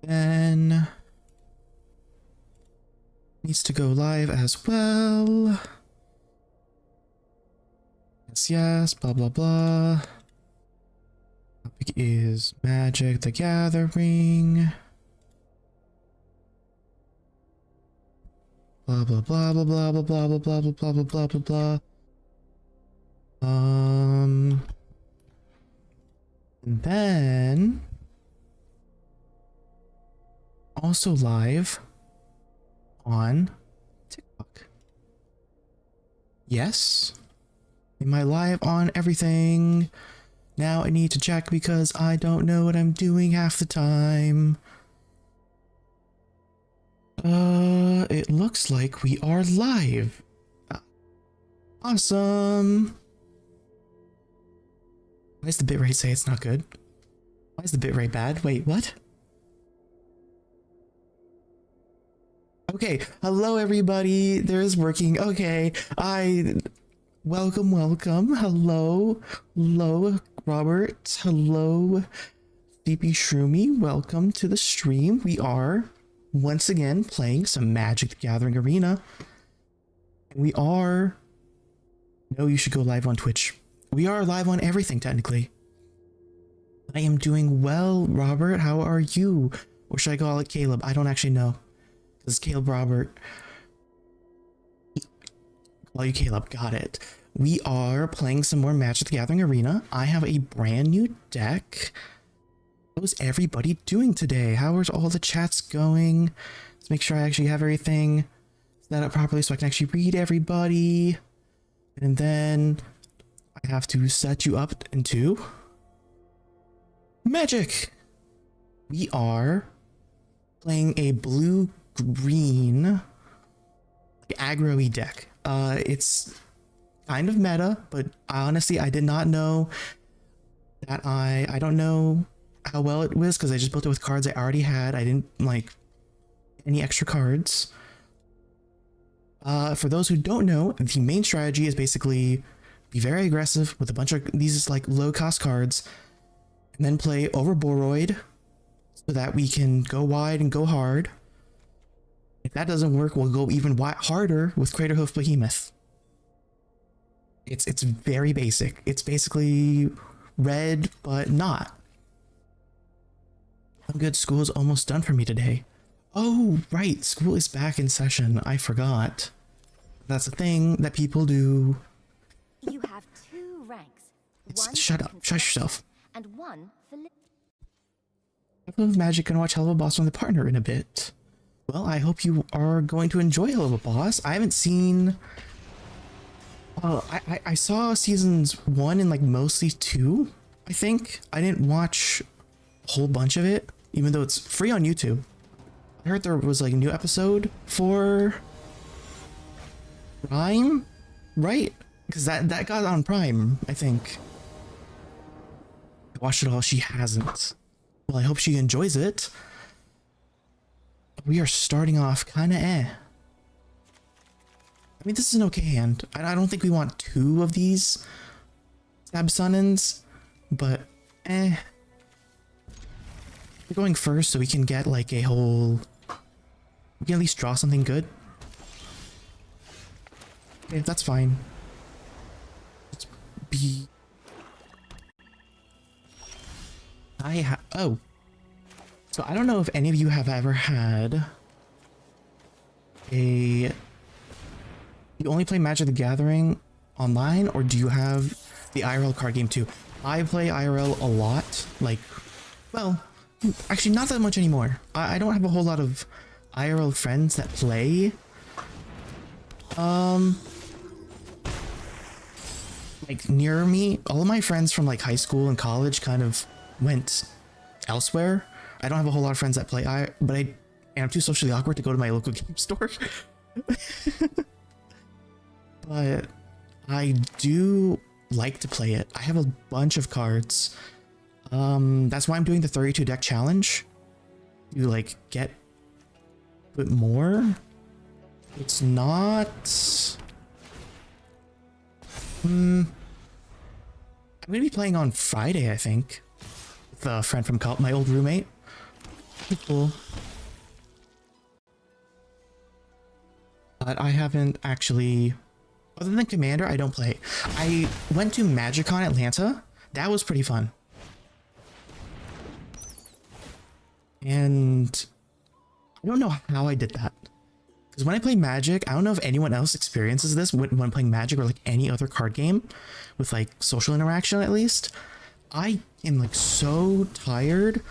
Then needs to go live as well. Yes, blah blah blah. Topic is Magic the Gathering. Blah blah blah blah blah blah blah blah blah blah blah blah blah blah. And then also live on TikTok. Yes. Am I live on everything? Now I need to check because I don't know what I'm doing half the time. It looks like we are live. Awesome. Why does the bitrate say it's not good? Why is the bitrate bad? Wait, what? Okay, hello everybody. There's working. Okay, welcome. Hello, Robert. Hello, DP Shroomy. Welcome to the stream. We are once again playing some Magic the Gathering Arena. And no, you should go live on Twitch. We are live on everything, technically. I am doing well, Robert. How are you? Or should I call it Caleb? I don't actually know. This is Caleb Robert. Call you Caleb. Got it. We are playing some more Magic the Gathering Arena. I have a brand new deck. How's everybody doing today? How is all the chats going? Let's make sure I actually have everything set up properly so I can actually read everybody. And then I have to set you up into Magic. We are playing a blue-green aggro-y deck. It's kind of meta, but honestly, I did not know that I don't know how well it was because I just built it with cards I already had. I didn't like any extra cards. For those who don't know, the main strategy is basically be very aggressive with a bunch of these like low cost cards and then play Overboroid so that we can go wide and go hard. If that doesn't work, we'll go even harder with Craterhoof Behemoth. It's very basic. It's basically red, but not. I'm good. School is almost done for me today. Oh, right. School is back in session. I forgot. That's a thing that people do. You have 2 ranks. Shut up. Shut yourself. And 1 for Magic and watch Hell of a Boss with a partner in a bit. Well, I hope you are going to enjoy Hell of a Boss. I haven't seen... I saw seasons 1 and like mostly 2, I think. I didn't watch a whole bunch of it, even though it's free on YouTube. I heard there was like a new episode for Prime, right? Because that got on Prime, I think. I watched it all. She hasn't. Well, I hope she enjoys it. We are starting off kind of I mean, this is an okay hand. I don't think we want 2 of these Stab Summons, but We're going first so we can get like a whole... We can at least draw something good. Okay, that's fine. Let's be... Oh. So I don't know if any of you have ever had a... You only play Magic the Gathering online, or do you have the IRL card game too? I play IRL a lot. Like, well, actually not that much anymore. I don't have a whole lot of IRL friends that play. Like near me, all of my friends from like high school and college kind of went elsewhere. I don't have a whole lot of friends that play but I'm too socially awkward to go to my local game store. But I do like to play it. I have a bunch of cards. That's why I'm doing the 32 deck challenge. You like get a bit more. It's not... I'm gonna be playing on Friday, I think. With a friend from my old roommate. Pretty cool. But I haven't actually, other than Commander, I don't play. I went to MagicCon Atlanta. That was pretty fun. And I don't know how I did that. Because when I play Magic, I don't know if anyone else experiences this when playing Magic or like any other card game with like social interaction at least. I am like so tired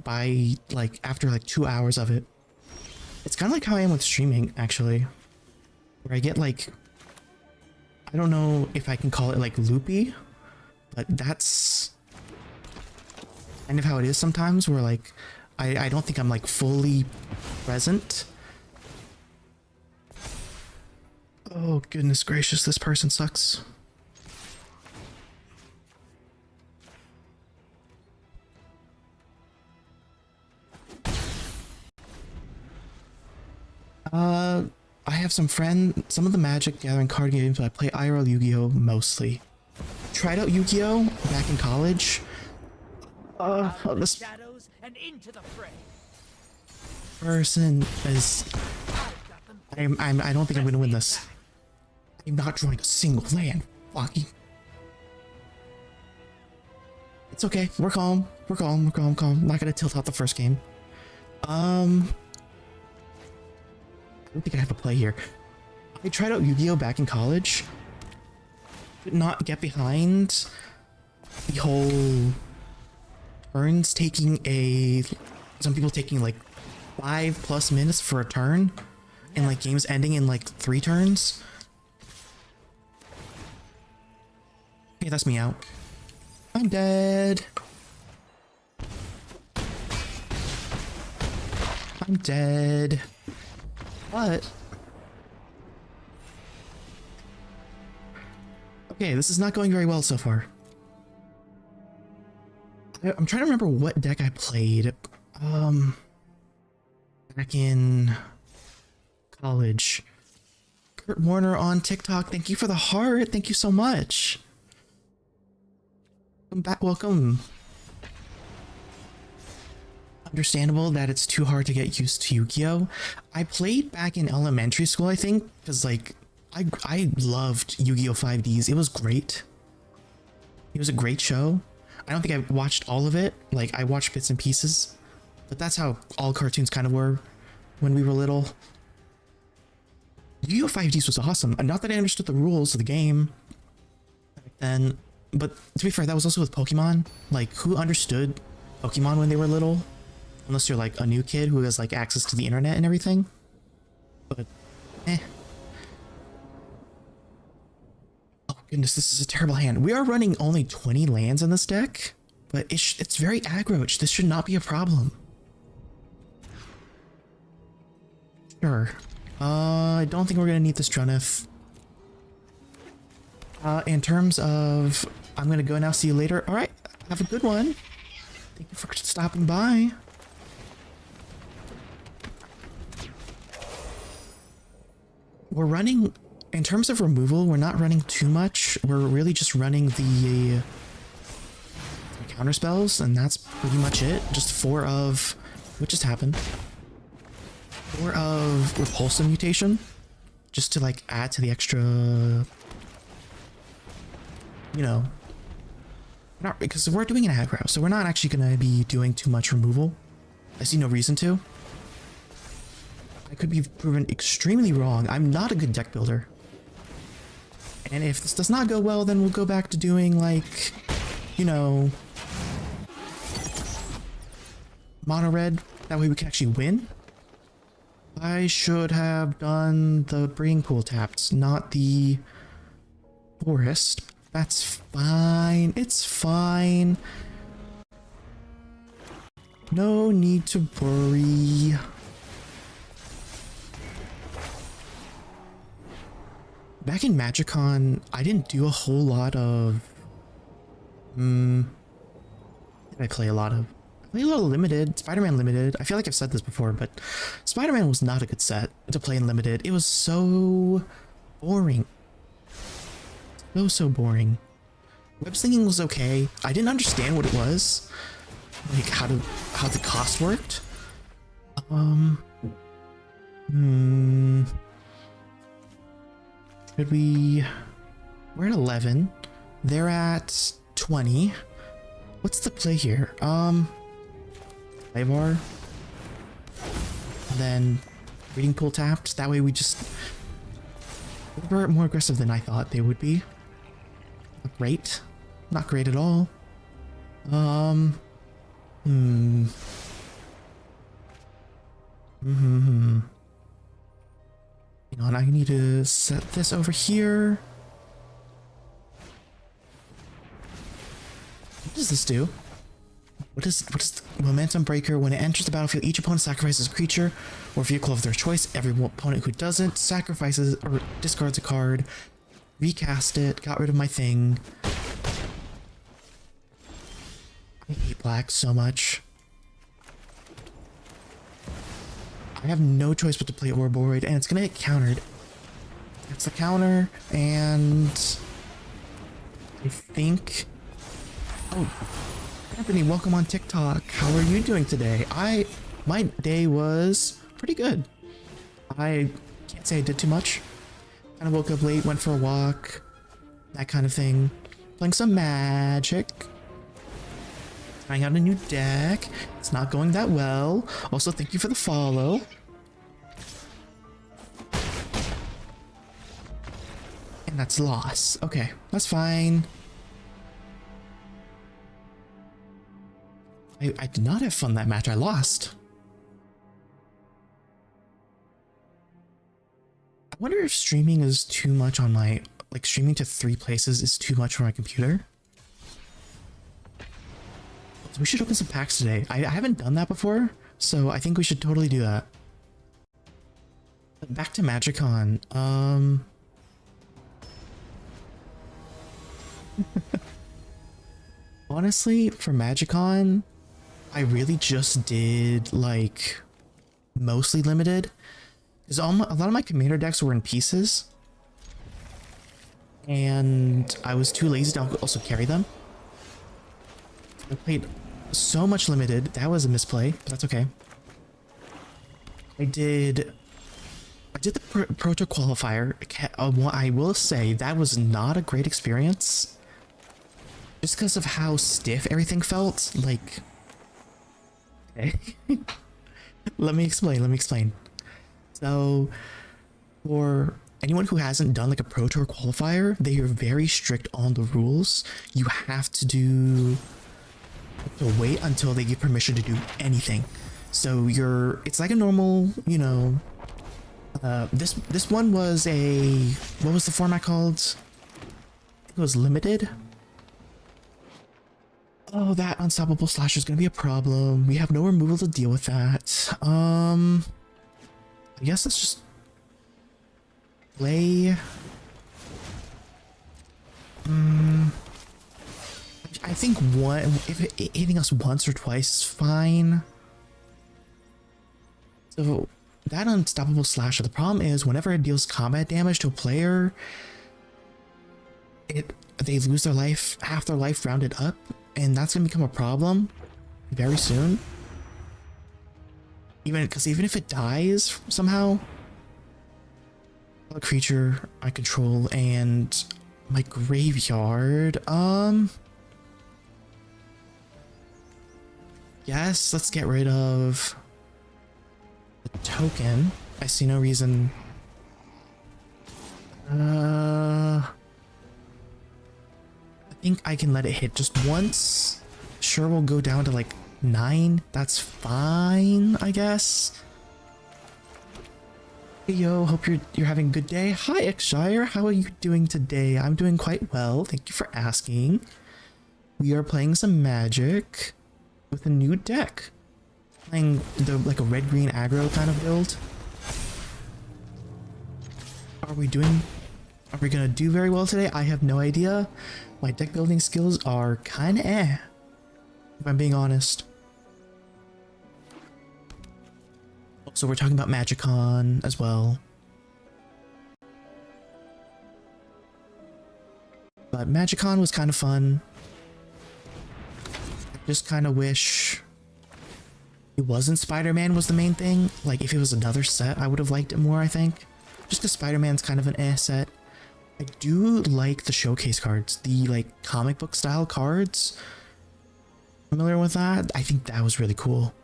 by like after like 2 hours of it. It's kind of like how I am with streaming actually, where I get like, I don't know if I can call it like loopy, but that's kind of how it is sometimes, where like I don't think I'm like fully present. Oh goodness gracious, this person sucks. I have some of the Magic Gathering card games, but I play IRL Yu-Gi-Oh mostly. Tried out Yu-Gi-Oh back in college. This Shadows and into the fray. person is, I don't think I'm gonna win this. I'm not drawing a single land. Fucking. It's okay. We're calm. We're calm. We're calm. Calm. Not gonna tilt out the first game. I don't think I have a play here. I tried out Yu-Gi-Oh back in college. Could not get behind the whole turns taking some people taking like 5+ minutes for a turn, and like games ending in like 3 turns. Okay, that's me out. I'm dead. I'm dead. But okay, this is not going very well so far. I'm trying to remember what deck I played back in college. Kurt Warner on TikTok, thank you for the heart. Thank you so much. Welcome back. Welcome. Understandable that it's too hard to get used to Yu-Gi-Oh. I played back in elementary school, I think, because like I loved Yu-Gi-Oh 5Ds. It was great. It was a great show. I don't think I watched all of it. Like I watched bits and pieces, but that's how all cartoons kind of were when we were little. Yu-Gi-Oh 5Ds was awesome. Not that I understood the rules of the game back then, but to be fair, that was also with Pokemon. Like who understood Pokemon when they were little? Unless you're like a new kid who has like access to the internet and everything. But, oh goodness, this is a terrible hand. We are running only 20 lands in this deck, but it's very aggro. This should not be a problem. Sure. I don't think we're gonna need this Drunith. In terms of, I'm gonna go now. See you later. All right. Have a good one. Thank you for stopping by. We're running, in terms of removal, we're not running too much. We're really just running the counter spells, and that's pretty much it. Just 4 of, what just happened? 4 of Repulsive Mutation, just to like add to the extra, you know, not because we're doing an aggro, so we're not actually going to be doing too much removal. I see no reason to. I could be proven extremely wrong. I'm not a good deck builder. And if this does not go well, then we'll go back to doing like, you know, mono red. That way we can actually win. I should have done the breeding pool tapped, not the forest. That's fine. It's fine. No need to worry. Back in MagicCon, I didn't do a whole lot of... did I play a lot of? I played a lot of Limited, Spider-Man Limited. I feel like I've said this before, but Spider-Man was not a good set to play in Limited. It was so boring. So boring. Web slinging was okay. I didn't understand what it was. like how the cost worked. Could we? We're at 11. They're at 20. What's the play here? Play bar. And then reading pool tapped. That way we just were more aggressive than I thought they would be. Not great. Not great at all. You know, and I need to set this over here. What does this do? What is the Momentum Breaker? When it enters the battlefield, each opponent sacrifices a creature or vehicle of their choice. Every opponent who doesn't sacrifices or discards a card. Recast it. Got rid of my thing. I hate black so much. I have no choice but to play Ouroboros, and it's gonna get countered. It's the counter, and I think. Oh, Anthony, welcome on TikTok. How are you doing today? My day was pretty good. I can't say I did too much. Kind of woke up late, went for a walk, that kind of thing. Playing some Magic. Trying out a new deck. It's not going that well. Also, thank you for the follow. And that's loss. Okay, that's fine. I did not have fun that match. I lost. I wonder if streaming is too much on my... Like, streaming to 3 places is too much for my computer. We should open some packs today. I haven't done that before, so I think we should totally do that. Back to Magicon. Honestly, for Magicon, I really just did like mostly limited, because a lot of my commander decks were in pieces, and I was too lazy to also carry them. I played so much limited. That was a misplay, but that's okay. I did the Proto Qualifier. I will say that was not a great experience, just because of how stiff everything felt. Like, okay. Let me explain. So, for anyone who hasn't done like a Pro Tour qualifier, they are very strict on the rules. You have to wait until they give permission to do anything. So it's like a normal, you know, this one was what was the format called? I think it was limited. Oh, that Unstoppable Slasher is gonna be a problem. We have no removal to deal with that. I guess let's just play. I think if hitting us once or twice is fine. So that Unstoppable Slasher, the problem is whenever it deals combat damage to a player, they lose their life, half their life rounded up, and that's gonna become a problem very soon. Even if it dies somehow, a creature I control and my graveyard. Yes, let's get rid of the token. I see no reason. I think I can let it hit just once. Sure, we'll go down to like 9. That's fine, I guess. Hey yo, hope you're having a good day. Hi Xshire, how are you doing today? I'm doing quite well, thank you for asking. We are playing some Magic with a new deck. Playing like a red-green aggro kind of build. Are we gonna do very well today? I have no idea. My deck building skills are kinda if I'm being honest. So we're talking about Magicon as well. But Magicon was kind of fun. just kind of wish it wasn't Spider-Man was the main thing. Like if it was another set, I would have liked it more, I think. Just because Spider-Man's kind of an set. I do like the showcase cards, the like comic book style cards. Familiar with that? I think that was really cool.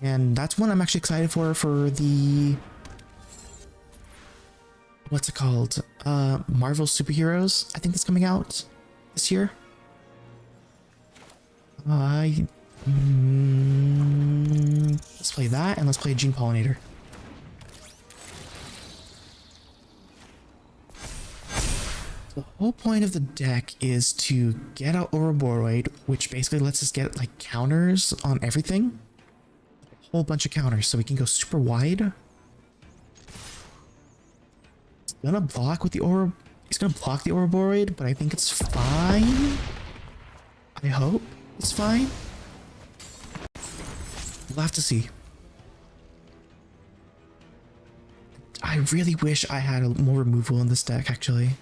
And that's one I'm actually excited for the, what's it called? Marvel Superheroes, I think that's coming out this year. Let's play that and let's play Gene Pollinator. The whole point of the deck is to get out Ouroboros, which basically lets us get like counters on everything. A whole bunch of counters, so we can go super wide. It's gonna block with the He's gonna block the Ouroboros, but I think it's fine. I hope it's fine. We'll have to see. I really wish I had more removal in this deck, actually.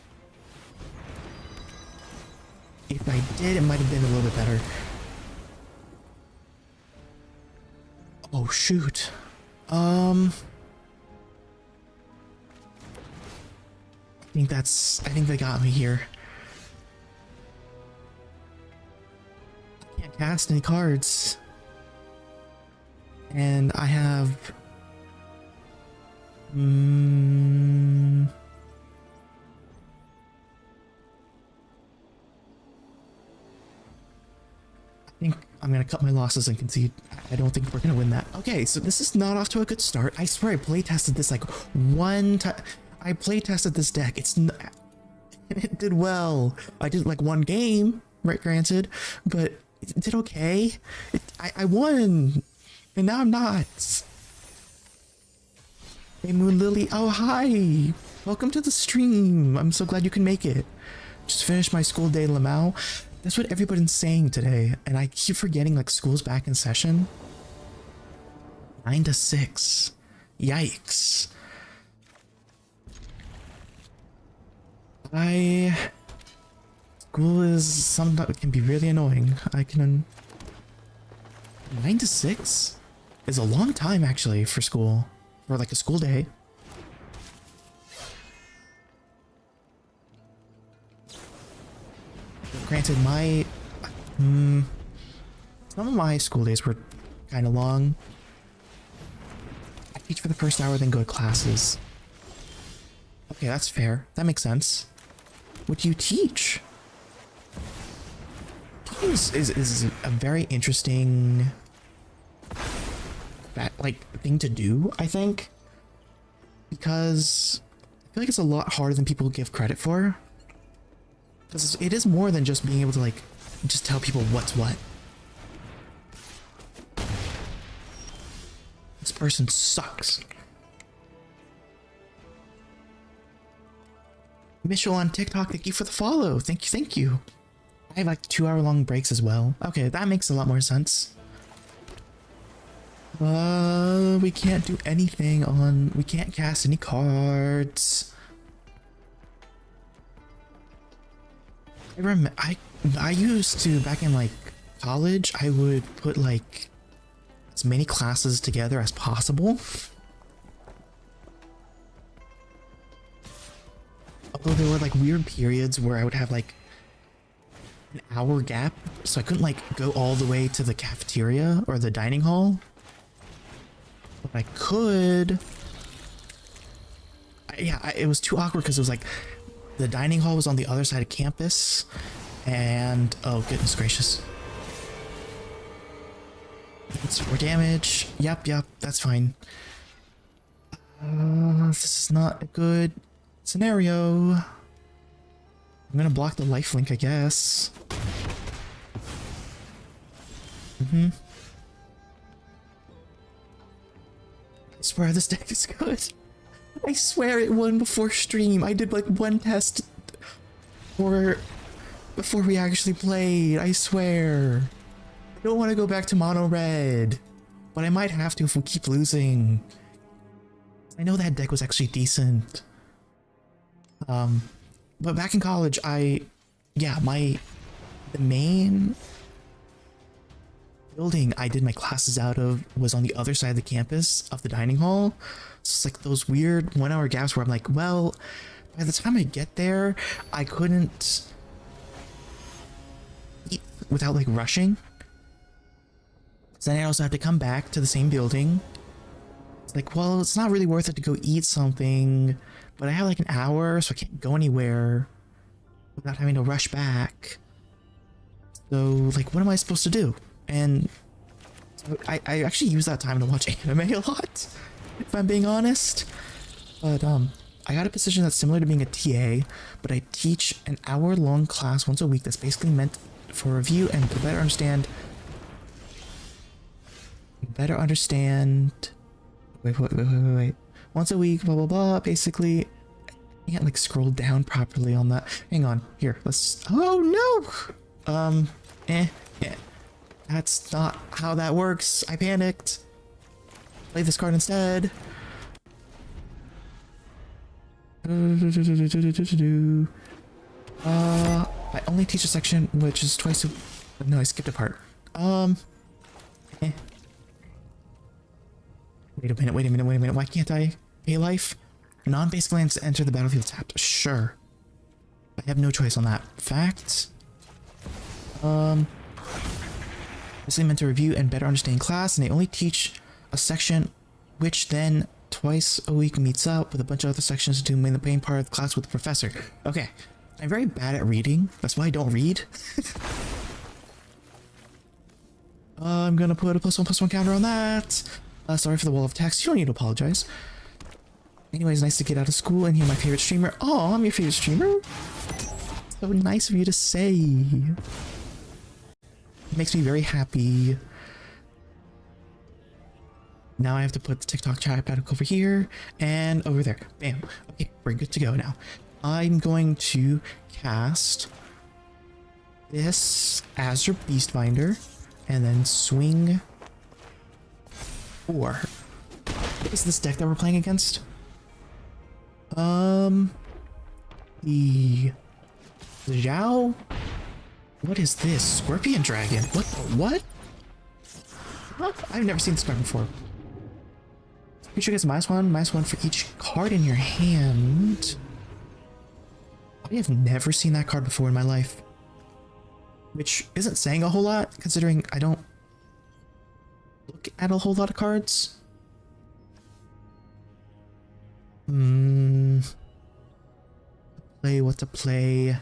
If I did, it might have been a little bit better. Oh, shoot. I think they got me here. I can't cast any cards. And I have... I think I'm gonna cut my losses and concede. I don't think we're gonna win that. Okay, so this is not off to a good start. I swear I playtested this like one time. I playtested this deck. It did well. I did like one game, right? Granted, but it did okay. I won, and now I'm not. Hey Moon Lily, oh hi! Welcome to the stream. I'm so glad you can make it. Just finished my school day, Lamau. That's what everybody's saying today, and I keep forgetting like school's back in session. 9 to 6. Yikes. School is sometimes it can be really annoying. 9 to 6 is a long time actually for school, for like a school day. Granted, some of my school days were kind of long. I teach for the first hour, then go to classes. Okay, that's fair. That makes sense. What do you teach? Teaching is a very interesting thing to do, I think. Because I feel like it's a lot harder than people give credit for. Because it is more than just being able to like just tell people what's what. This person sucks. Mitchell on TikTok, thank you for the follow. Thank you. I have like 2-hour-long breaks as well. Okay, that makes a lot more sense. We can't do anything we can't cast any cards. I used to, back in like college, I would put like as many classes together as possible. Although there were like weird periods where I would have like an hour gap, so I couldn't like go all the way to the cafeteria or the dining hall. But I could. It was too awkward because it was like the dining hall was on the other side of campus, and oh goodness gracious. It's 4 damage. Yep, that's fine. This is not a good scenario. I'm gonna block the lifelink, I guess. I swear this deck is good. I swear it won before stream. I did like one test before we actually played. I swear. I don't want to go back to mono red, but I might have to if we keep losing. I know that deck was actually decent. But back in college, the main building I did my classes out of was on the other side of the campus of the dining hall. So it's like those weird 1 hour gaps where I'm like, well, by the time I get there, I couldn't eat without like rushing. So then I also have to come back to the same building. It's like, well, it's not really worth it to go eat something, but I have like an hour, so I can't go anywhere without having to rush back. So like, what am I supposed to do? And so I actually use that time to watch anime a lot, if I'm being honest. But I got a position that's similar to being a TA, but I teach an hour-long class once a week that's basically meant for review and to better understand. Wait. Once a week, blah blah blah. Basically, I can't like scroll down properly on that. Hang on, here. Let's. Oh no. That's not how that works. I panicked. Play this card instead. I only teach a section which is twice a. No, I skipped a part. Wait a minute. Why can't I pay life? Non-basic lands enter the battlefield tapped. Sure. I have no choice on that. Fact. This is meant to review and better understand class, and they only teach a section which then twice a week meets up with a bunch of other sections to do the main part of the class with the professor. Okay. I'm very bad at reading. That's why I don't read. I'm gonna put a +1/+1 counter on that. Sorry for the wall of text. You don't need to apologize. Anyways, nice to get out of school and hear my favorite streamer. Oh, I'm your favorite streamer? So nice of you to say. It makes me very happy. Now I have to put the TikTok chat back over here and over there. Bam. Okay, we're good to go now. I'm going to cast this Azure Beastbinder and then swing 4. What is this deck that we're playing against? The Zhao? What is this? Scorpion Dragon? What? I've never seen this card before. Creature gets -1 for each card in your hand. I have never seen that card before in my life. Which isn't saying a whole lot, considering I don't look at a whole lot of cards. What to play?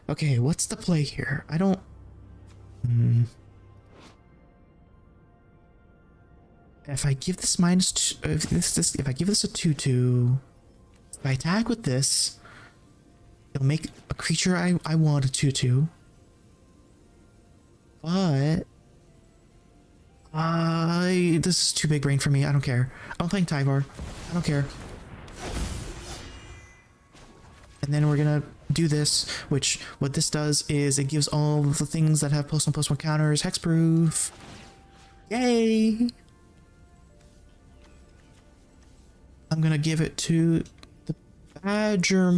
Okay, what's the play here? I don't... If I give this -2, if I give this a 2/2, if I attack with this, it'll make a creature I want a 2/2. But this is too big brain for me. I don't care. I'm playing Tyvar. I don't care. And then we're gonna do this, which what this does is it gives all of the things that have +1/+1 counters hexproof. Yay! I'm gonna give it to the Azure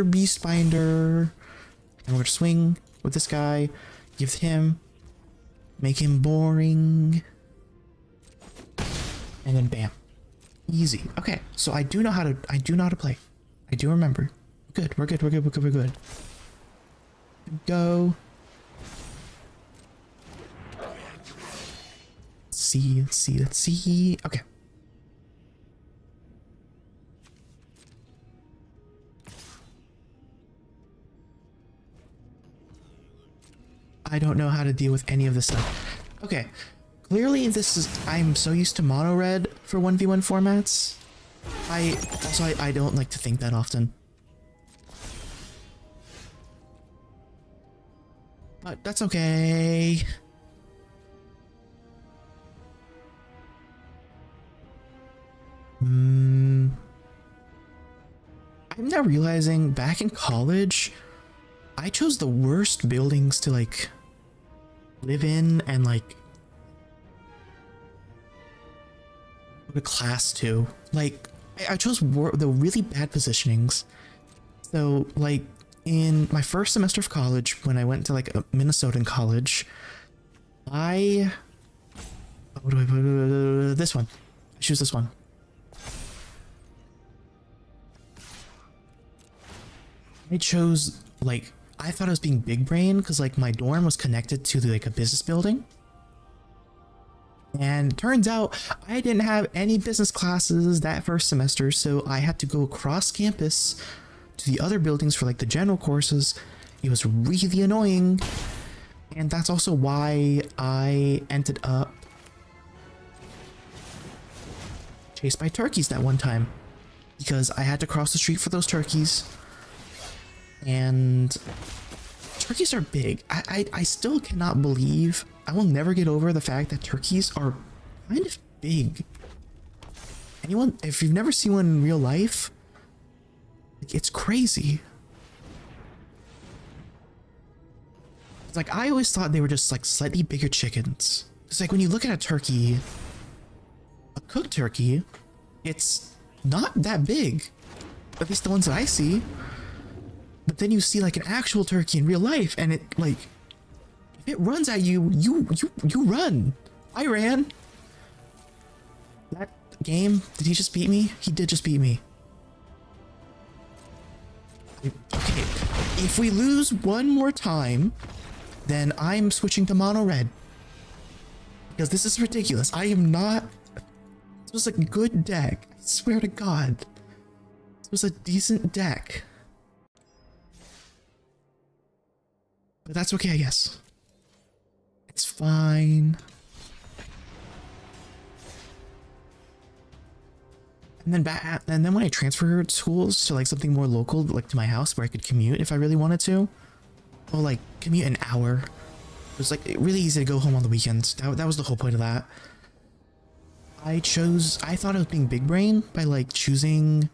Beastbinder. And we're gonna swing with this guy, give him, make him boring, and then bam. Easy. Okay, so I do know how to play. I do remember. Good, we're good. Go. Let's see. Okay. I don't know how to deal with any of this stuff. Okay. Clearly I'm so used to mono red for 1v1 formats. I don't like to think that often. But that's okay. I'm now realizing back in college, I chose the worst buildings to like live in and like go to class to. Like I chose the really bad positionings. So like in my first semester of college, when I went to like a Minnesotan college, I what do I put? This one. I choose this one. I chose like I thought I was being big brain because like my dorm was connected to like a business building. And it turns out I didn't have any business classes that first semester, so I had to go across campus to the other buildings for like the general courses. It was really annoying. And that's also why I ended up chased by turkeys that one time. Because I had to cross the street for those turkeys. And turkeys are big. I still cannot believe, I will never get over the fact that turkeys are kind of big. Anyone, if you've never seen one in real life, it's crazy. It's like, I always thought they were just like slightly bigger chickens. It's like when you look at a turkey, a cooked turkey, it's not that big. At least the ones that I see. But then you see like an actual turkey in real life, and it like, if it runs at you, you run. I ran. That game, did he just beat me? He did just beat me. Okay, if we lose one more time, then I'm switching to mono red. Because this is ridiculous. I am not... This was a good deck. I swear to God. This was a decent deck. But that's okay, I guess. It's fine. And then when I transferred schools to like something more local, like to my house where I could commute if I really wanted to, or like commute an hour. It was like really easy to go home on the weekends. That was the whole point of that. I thought I was being big brain by like choosing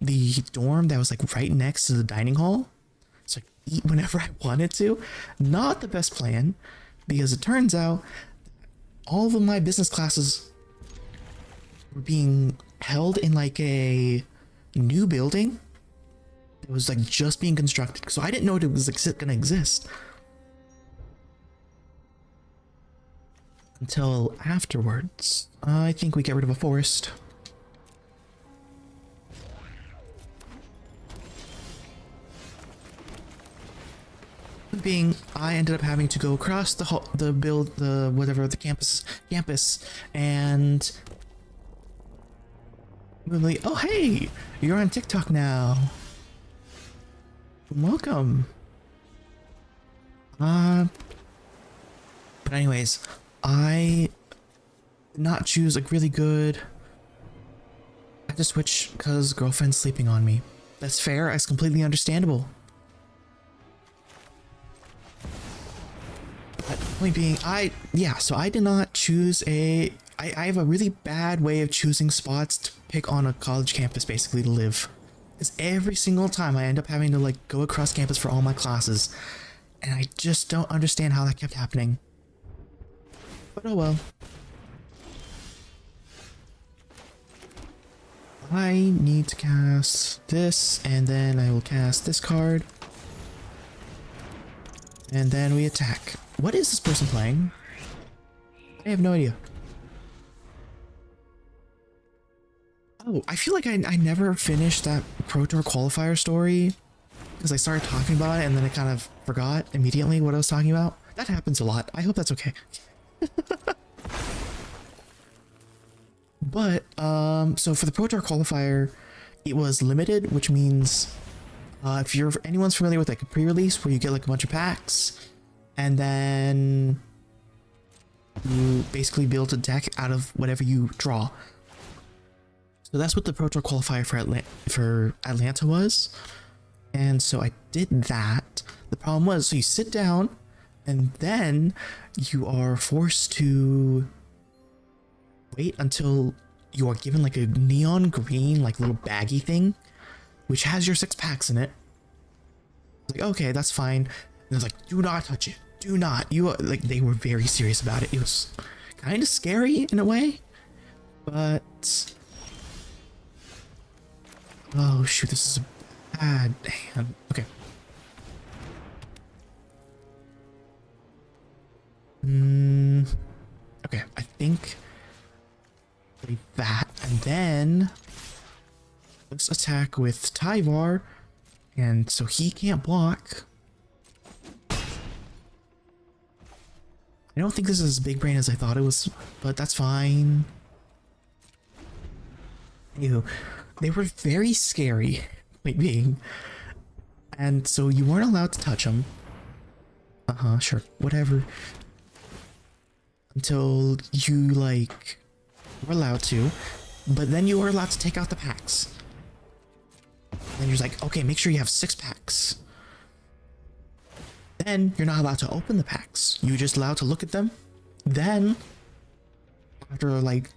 the dorm that was like right next to the dining hall. So I could eat whenever I wanted to. Not the best plan, because it turns out all of my business classes were being held in like a new building that was like just being constructed. So I didn't know it was gonna exist until afterwards. I think we get rid of a forest. Being, I ended up having to go across the campus, and really, oh hey, you're on TikTok now. Welcome. But anyways, I did not choose like really good. I had to switch because girlfriend's sleeping on me. That's fair. It's completely understandable. But point being, so I did not choose I have a really bad way of choosing spots to pick on a college campus basically to live. Because every single time I end up having to like go across campus for all my classes. And I just don't understand how that kept happening. But oh well. I need to cast this, and then I will cast this card. And then we attack. What is this person playing? I have no idea. Oh, I feel like I never finished that Pro Tour qualifier story because I started talking about it and then I kind of forgot immediately what I was talking about. That happens a lot. I hope that's okay. But, so for the Pro Tour qualifier, it was limited, which means if anyone's familiar with like a pre-release where you get like a bunch of packs and then you basically build a deck out of whatever you draw. So that's what the Pro Tour qualifier for Atlanta was. And so I did that. The problem was, so you sit down and then you are forced to wait until you are given like a neon green, like little baggy thing, which has your 6 packs in it. Like, okay, that's fine. And it's like, do not touch it. Do not. Like, they were very serious about it. It was kind of scary in a way, but oh shoot, this is a bad hand. Okay. think. Play that, and then let's attack with Tyvar, and so he can't block. I don't think this is as big brain as I thought it was, but that's fine. Ew. They were very scary, point being. And so you weren't allowed to touch them. Sure, whatever. Until you, like, were allowed to. But then you were allowed to take out the packs. Then you're like, okay, make sure you have 6 packs. Then you're not allowed to open the packs. You're just allowed to look at them. Then, after like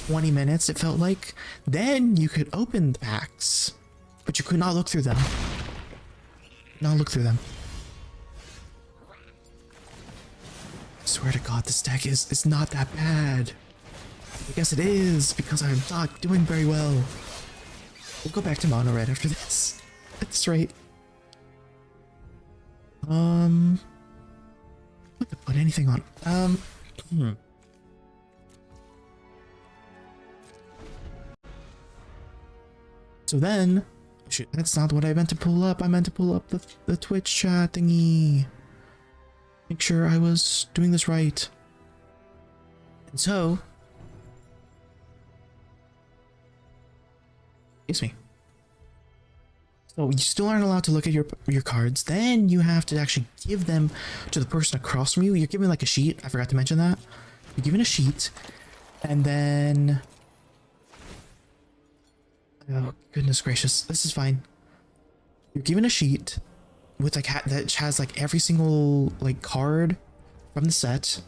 20 minutes, it felt like, then you could open the packs, but you could not look through them. Not look through them. I swear to God, this deck is not that bad. I guess it is, because I'm not doing very well. We'll go back to mono red after this. At this rate. Not to put anything on. So then, shoot, that's not what I meant to pull up. I meant to pull up the Twitch chat thingy. Make sure I was doing this right. And so, excuse me. So you still aren't allowed to look at your cards. Then you have to actually give them to the person across from you. You're given like a sheet. I forgot to mention that. You're given a sheet, and then, oh goodness gracious, this is fine. You're given a sheet with like that has like every single like card from the set.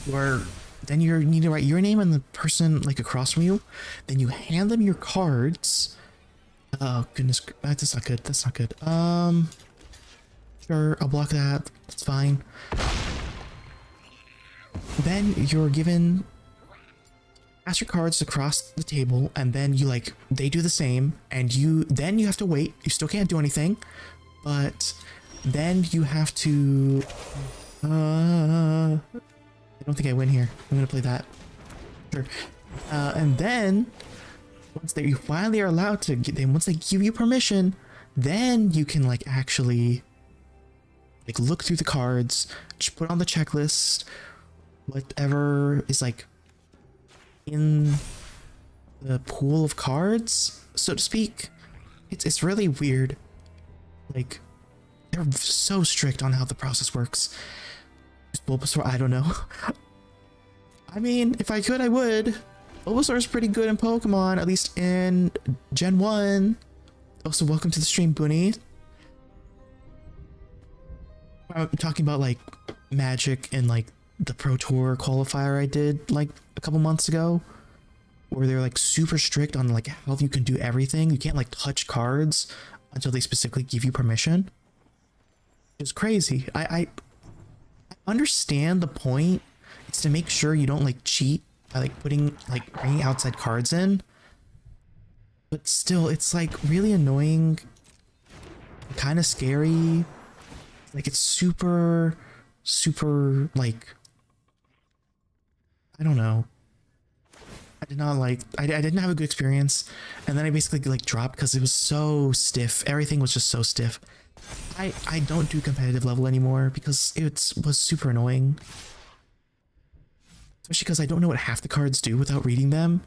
Where then you need to write your name and the person like across from you. Then you hand them your cards. Oh goodness, that's not good. That's not good. Sure, I'll block that. That's fine. Then you're given pass your cards across the table, and then you like they do the same, and you have to wait. You still can't do anything, but then you have to. I don't think I win here. I'm gonna play that. Sure. And then once you finally are allowed to, once they give you permission, then you can like actually like look through the cards, just put on the checklist, whatever is like in the pool of cards, so to speak. It's really weird. Like they're so strict on how the process works. Bulbasaur, I don't know. I mean, if I could, I would. Bulbasaur is pretty good in Pokemon, at least in Gen 1. Also, welcome to the stream, Booney. I'm talking about like Magic and like the Pro Tour qualifier I did like a couple months ago, where they're like super strict on like how you can do everything. You can't like touch cards until they specifically give you permission. It's crazy. I understand the point. It's to make sure you don't like cheat by like bringing outside cards in, but still it's like really annoying, kind of scary. Like it's super like, I don't know. I didn't have a good experience, and then I basically like dropped because it was so stiff. Everything was just so stiff. I don't do competitive level anymore because it was super annoying. Especially because I don't know what half the cards do without reading them.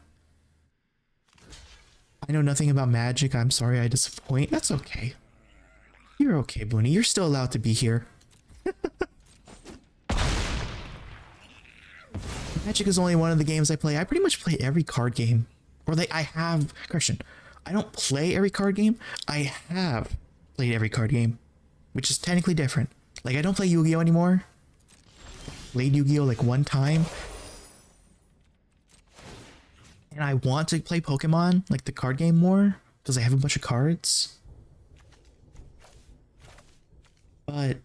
I know nothing about Magic. I'm sorry I disappoint. That's okay. You're okay, Booney. You're still allowed to be here. Magic is only one of the games I play. I pretty much play every card game. Or correction. I don't play every card game. I have played every card game, which is technically different. Like I don't play Yu-Gi-Oh anymore. Played Yu-Gi-Oh like one time. And I want to play Pokemon, like the card game, more because I have a bunch of cards. But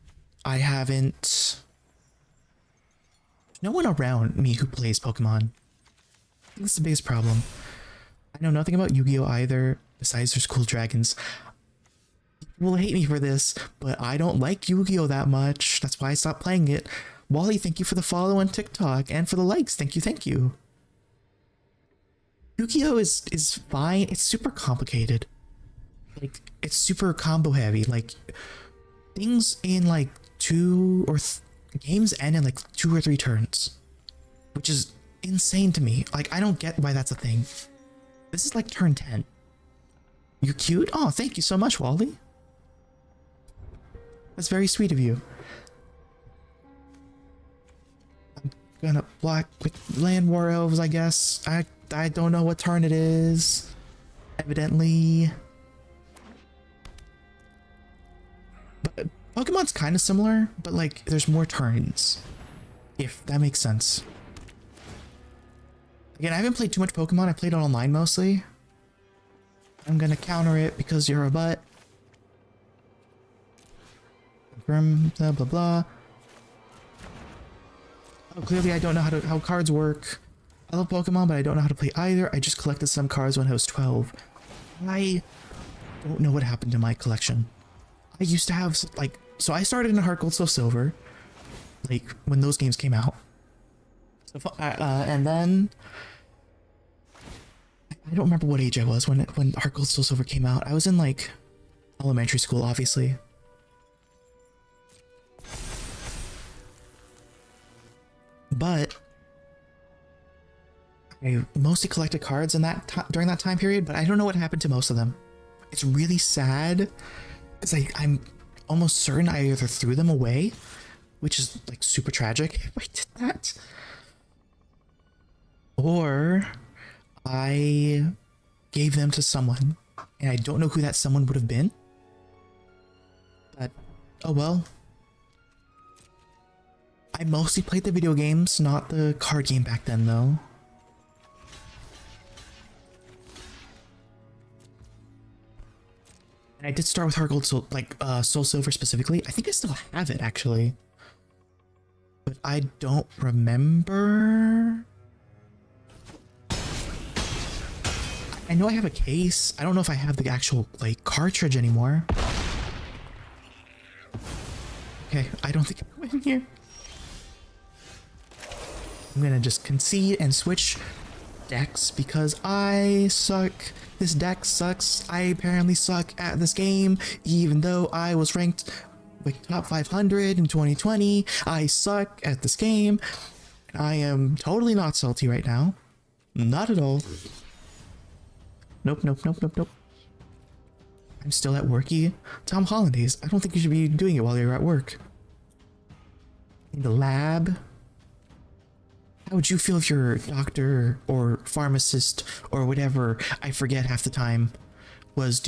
I haven't. No one around me who plays Pokemon. I think that's the biggest problem. I know nothing about Yu-Gi-Oh either, besides there's cool dragons. People will hate me for this, but I don't like Yu-Gi-Oh that much. That's why I stopped playing it. Wally, thank you for the follow on TikTok and for the likes. Thank you, thank you. Yu-Gi-Oh is fine. It's super complicated. Like, it's super combo heavy. Like, things in like games end in like 2 or 3 turns, which is insane to me. Like, I don't get why that's a thing. This is like turn 10. You're cute? Oh, thank you so much, Wally. That's very sweet of you. I'm gonna block with Land War Elves, I guess. I don't know what turn it is. Evidently. But Pokemon's kind of similar, but like there's more turns. If that makes sense. Again, I haven't played too much Pokemon. I played it online mostly. I'm gonna counter it because you're a butt. Blah blah blah. Oh, clearly I don't know how cards work. I love Pokemon, but I don't know how to play either. I just collected some cards when I was 12. I don't know what happened to my collection. I used to have like, so I started in Heart Gold Soul Silver, like when those games came out. So, and then I don't remember what age I was when Heart Gold Soul Silver came out. I was in like elementary school, obviously. But I mostly collected cards in during that time period, but I don't know what happened to most of them. It's really sad because I'm almost certain I either threw them away, which is like super tragic if I did that, or I gave them to someone, and I don't know who that someone would have been. But oh well. I mostly played the video games, not the card game back then though. And I did start with Heart Gold Soul, Soul Silver specifically. I think I still have it actually, but I don't remember. I know I have a case. I don't know if I have the actual like cartridge anymore. Okay, I don't think I'm in here. I'm gonna just concede and switch decks because I suck. This deck sucks. I apparently suck at this game, even though I was ranked like top 500 in 2020. I suck at this game. I am totally not salty right now. Not at all. Nope, nope, nope, nope, nope. I'm still at worky. Tom Hollandaise, I don't think you should be doing it while you're at work. In the lab. How would you feel if your doctor or pharmacist or whatever, I forget half the time, was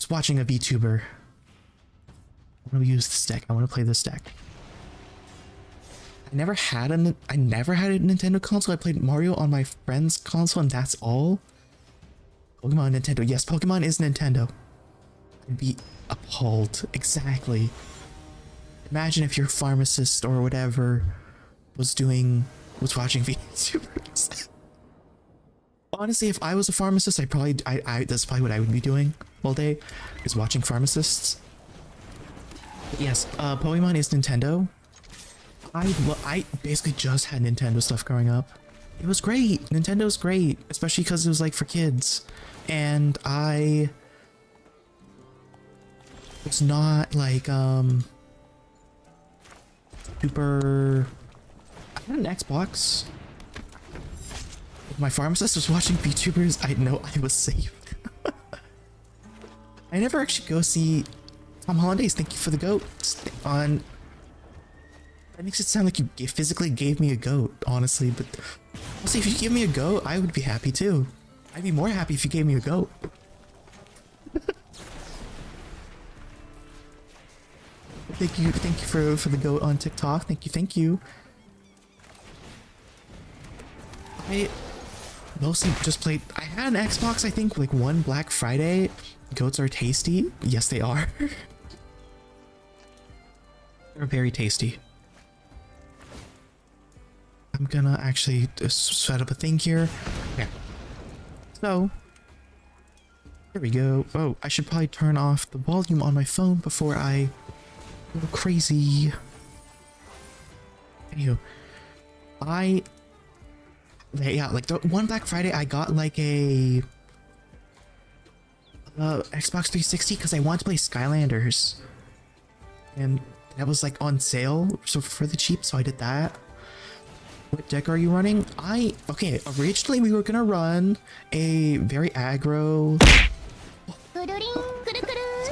watching a VTuber? I want to use this deck. I want to play this deck. I never had a Nintendo console. I played Mario on my friend's console and that's all. Pokemon Nintendo. Yes, Pokemon is Nintendo. I'd be appalled. Exactly. Imagine if your pharmacist or whatever was watching VTubers. Honestly, if I was a pharmacist, that's probably what I would be doing all day, is watching pharmacists. But yes, Pokemon is Nintendo. I basically just had Nintendo stuff growing up. It was great. Nintendo's great, especially because it was like for kids. And I was not like super. I had an Xbox. If my pharmacist was watching VTubers, I know I was safe. I never actually go see Tom Hollandaise. Thank you for the goat. That makes it sound like you physically gave me a goat, honestly, but honestly, if you give me a goat, I would be happy too. I'd be more happy if you gave me a goat. Thank you for the goat on TikTok. Thank you. I mostly just played. I had an Xbox, I think, like one Black Friday. Goats are tasty. Yes, they are. They're very tasty. I'm gonna actually set up a thing here. Okay. So, here we go. Oh, I should probably turn off the volume on my phone before I go crazy. Anywho, yeah, like the one Black Friday, I got like a Xbox 360 because I wanted to play Skylanders, and that was like on sale, so for the cheap, so I did that. What deck are you running? Okay, originally we were gonna run a very aggro.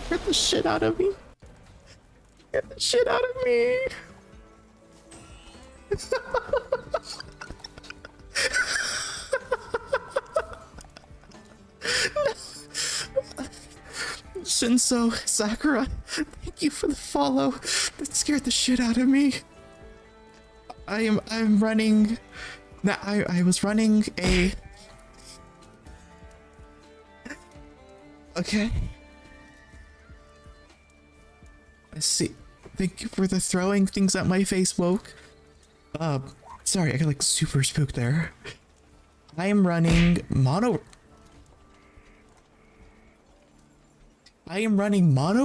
Get the shit out of me. Get the shit out of me. Shinso, Sakura, thank you for the follow. That scared the shit out of me. I'm running. Now I was running a. Okay. I see. Thank you for the throwing things at my face, woke. Sorry, I got like super spooked there. I am running mono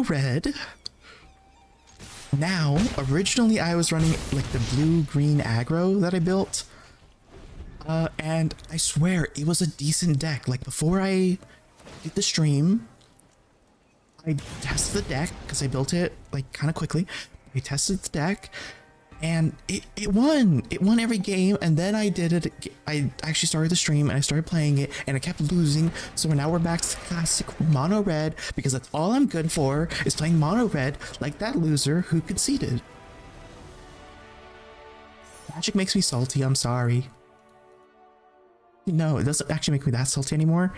red. Now, originally I was running like the blue-green aggro that I built. And I swear it was a decent deck. Like before I did the stream, I tested the deck because I built it like kind of quickly. I tested the deck and it won. It won every game, and then I did it. I actually started the stream and I started playing it and I kept losing. So now we're back to classic mono red because that's all I'm good for is playing mono red like that loser who conceded. Magic makes me salty, I'm sorry. No, it doesn't actually make me that salty anymore.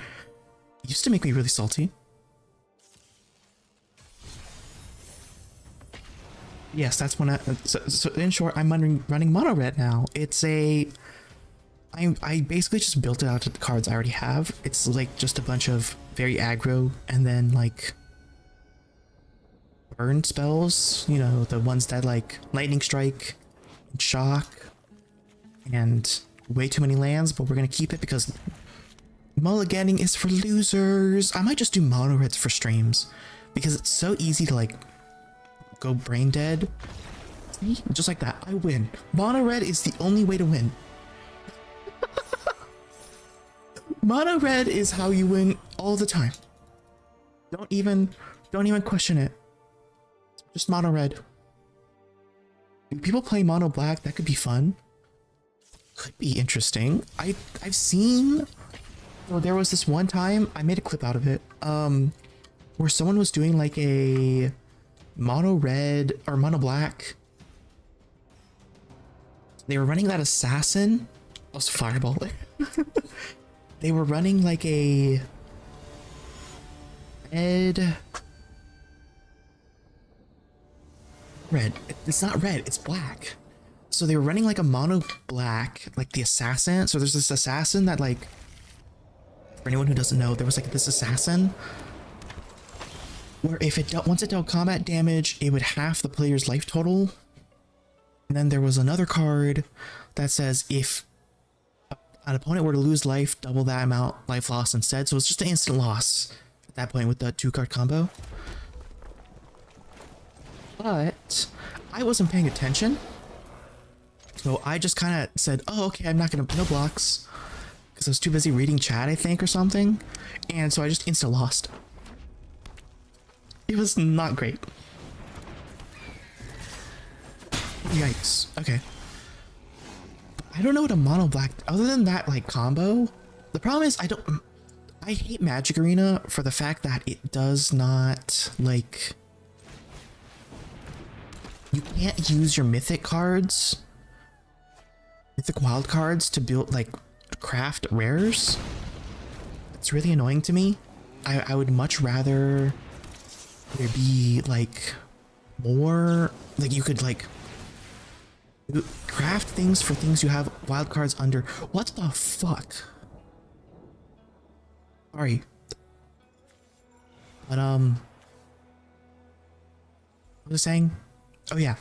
It used to make me really salty. Yes, that's when so in short, I'm running mono red now. It's I basically just built it out of the cards I already have. It's like just a bunch of very aggro and then like burn spells, you know, the ones that like lightning strike, shock, and way too many lands, but we're gonna keep it because mulliganing is for losers. I might just do mono reds for streams because it's so easy to like go brain dead. See? Just like that, I win. Mono red is the only way to win. Mono red is how you win all the time. Don't even question it. Just mono red. Do people play mono black? That could be fun. Could be interesting. I've seen. So there was this one time I made a clip out of it. Where someone was doing like a mono red or mono black. They were running that assassin. Also fireball. They were running like a red. It's not red, it's black. So they were running like a mono black, like the assassin. So there's this assassin that like, for anyone who doesn't know, there was like this assassin where if it once it dealt combat damage, it would half the player's life total. And then there was another card that says if an opponent were to lose life, double that amount life loss instead. So it's just an instant loss at that point with the 2-card combo. But I wasn't paying attention. So I just kind of said, oh, okay, I'm not going to, no blocks. Because I was too busy reading chat, I think, or something. And so I just insta lost. It was not great. Yikes. Okay. I don't know what a mono black, other than that, like, combo. The problem is I hate Magic Arena for the fact that it does not, like, you can't use your mythic cards, mythic wild cards to build, like, craft rares. It's really annoying to me. I would much rather there be, like, more, like, you could, like, craft things for things you have wild cards under. What the fuck? Sorry. But, what was I saying? Oh, yeah.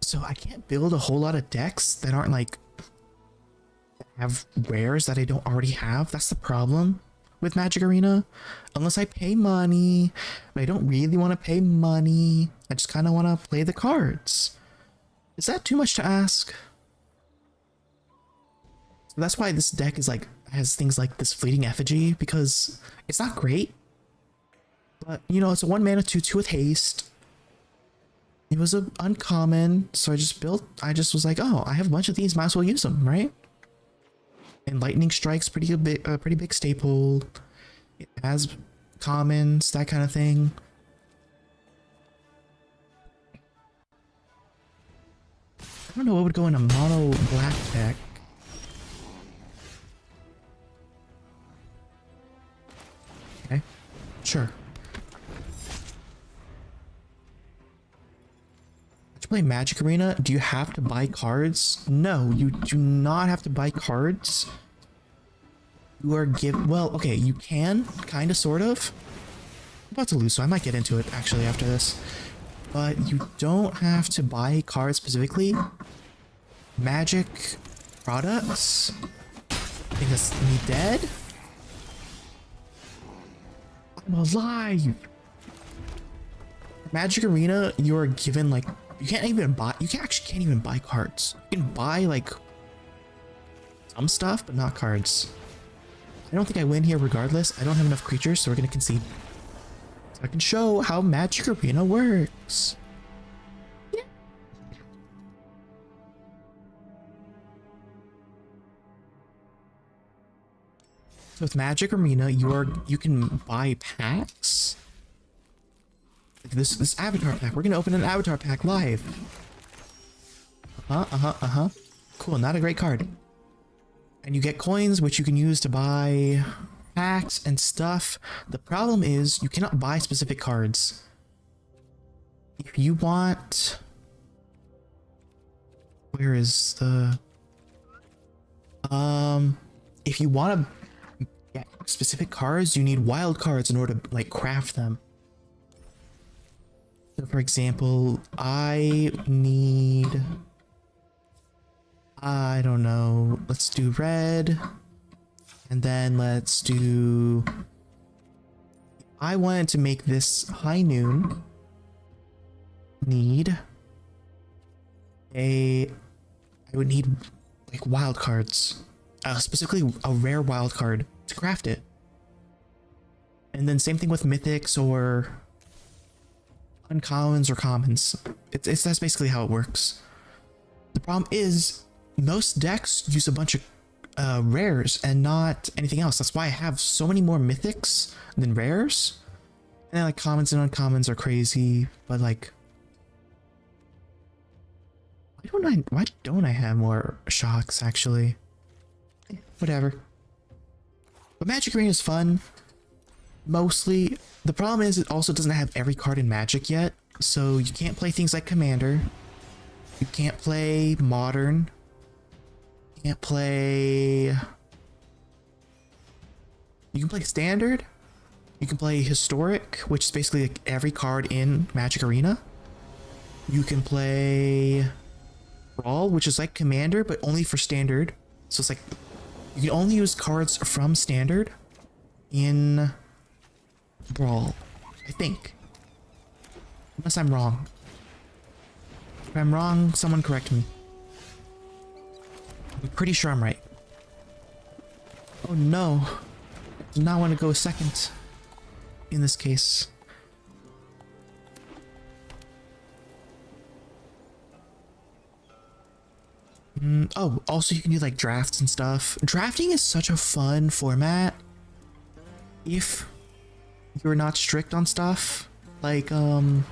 So I can't build a whole lot of decks that aren't like have rares that I don't already have. That's the problem with Magic Arena. Unless I pay money, but I don't really want to pay money. I just kind of want to play the cards. Is that too much to ask? So that's why this deck is like has things like this Fleeting Effigy, because it's not great, but you know, it's a 1 mana 2/2 with haste. It was a uncommon, so I just was like, oh, I have a bunch of these, might as well use them, right? And Lightning Strike's pretty big staple. It has commons, that kind of thing. I don't know what would go in a mono black deck. Okay, sure. To play Magic Arena, do you have to buy cards? No, you do not have to buy cards. You are well, okay, you can, kind of, sort of. I'm about to lose, so I might get into it actually after this. But you don't have to buy cards specifically. Magic products. I think that's me dead. I'm alive. Magic Arena, you are given like you can't even buy cards. You can buy like some stuff, but not cards. I don't think I win here regardless. I don't have enough creatures, so we're gonna concede. So I can show how Magic Arena works. Yeah. So with Magic Arena, you can buy packs. Like this avatar pack. We're gonna open an avatar pack live. Cool, not a great card. And you get coins, which you can use to buy packs and stuff. The problem is you cannot buy specific cards. If you want... Where is the... If you want to get specific cards, you need wild cards in order to, like, craft them. So, for example, I need... I don't know. Let's do red. And then let's do... I wanted to make this High Noon need I would need like wild cards. Specifically a rare wild card to craft it. And then same thing with mythics or uncommons or commons. That's basically how it works. The problem is most decks use a bunch of rares and not anything else. That's why I have so many more mythics than rares. And then like commons and uncommons are crazy, but like why don't I have more shocks actually? Whatever. But Magic Arena is fun. Mostly. The problem is it also doesn't have every card in Magic yet. So you can't play things like Commander. You can't play Modern. You can't play... You can play Standard. You can play Historic, which is basically like every card in Magic Arena. You can play Brawl, which is like Commander, but only for Standard. So it's like you can only use cards from Standard in Brawl, I think. Unless I'm wrong. If I'm wrong, someone correct me. I'm pretty sure I'm right. Oh no. I do not want to go second in this case. Oh, also you can do like drafts and stuff. Drafting is such a fun format if you're not strict on stuff. Like, oh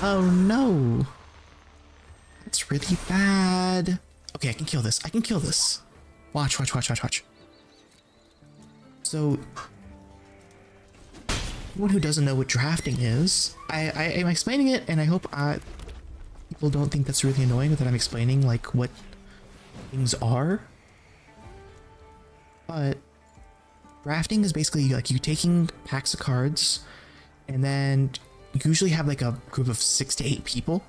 no. That's really bad. Okay, I can kill this. I can kill this. Watch. So, anyone who doesn't know what drafting is, I am explaining it, and I hope people don't think that's really annoying that I'm explaining like what things are. But drafting is basically like you taking packs of cards, and then you usually have like a group of 6 to 8 people.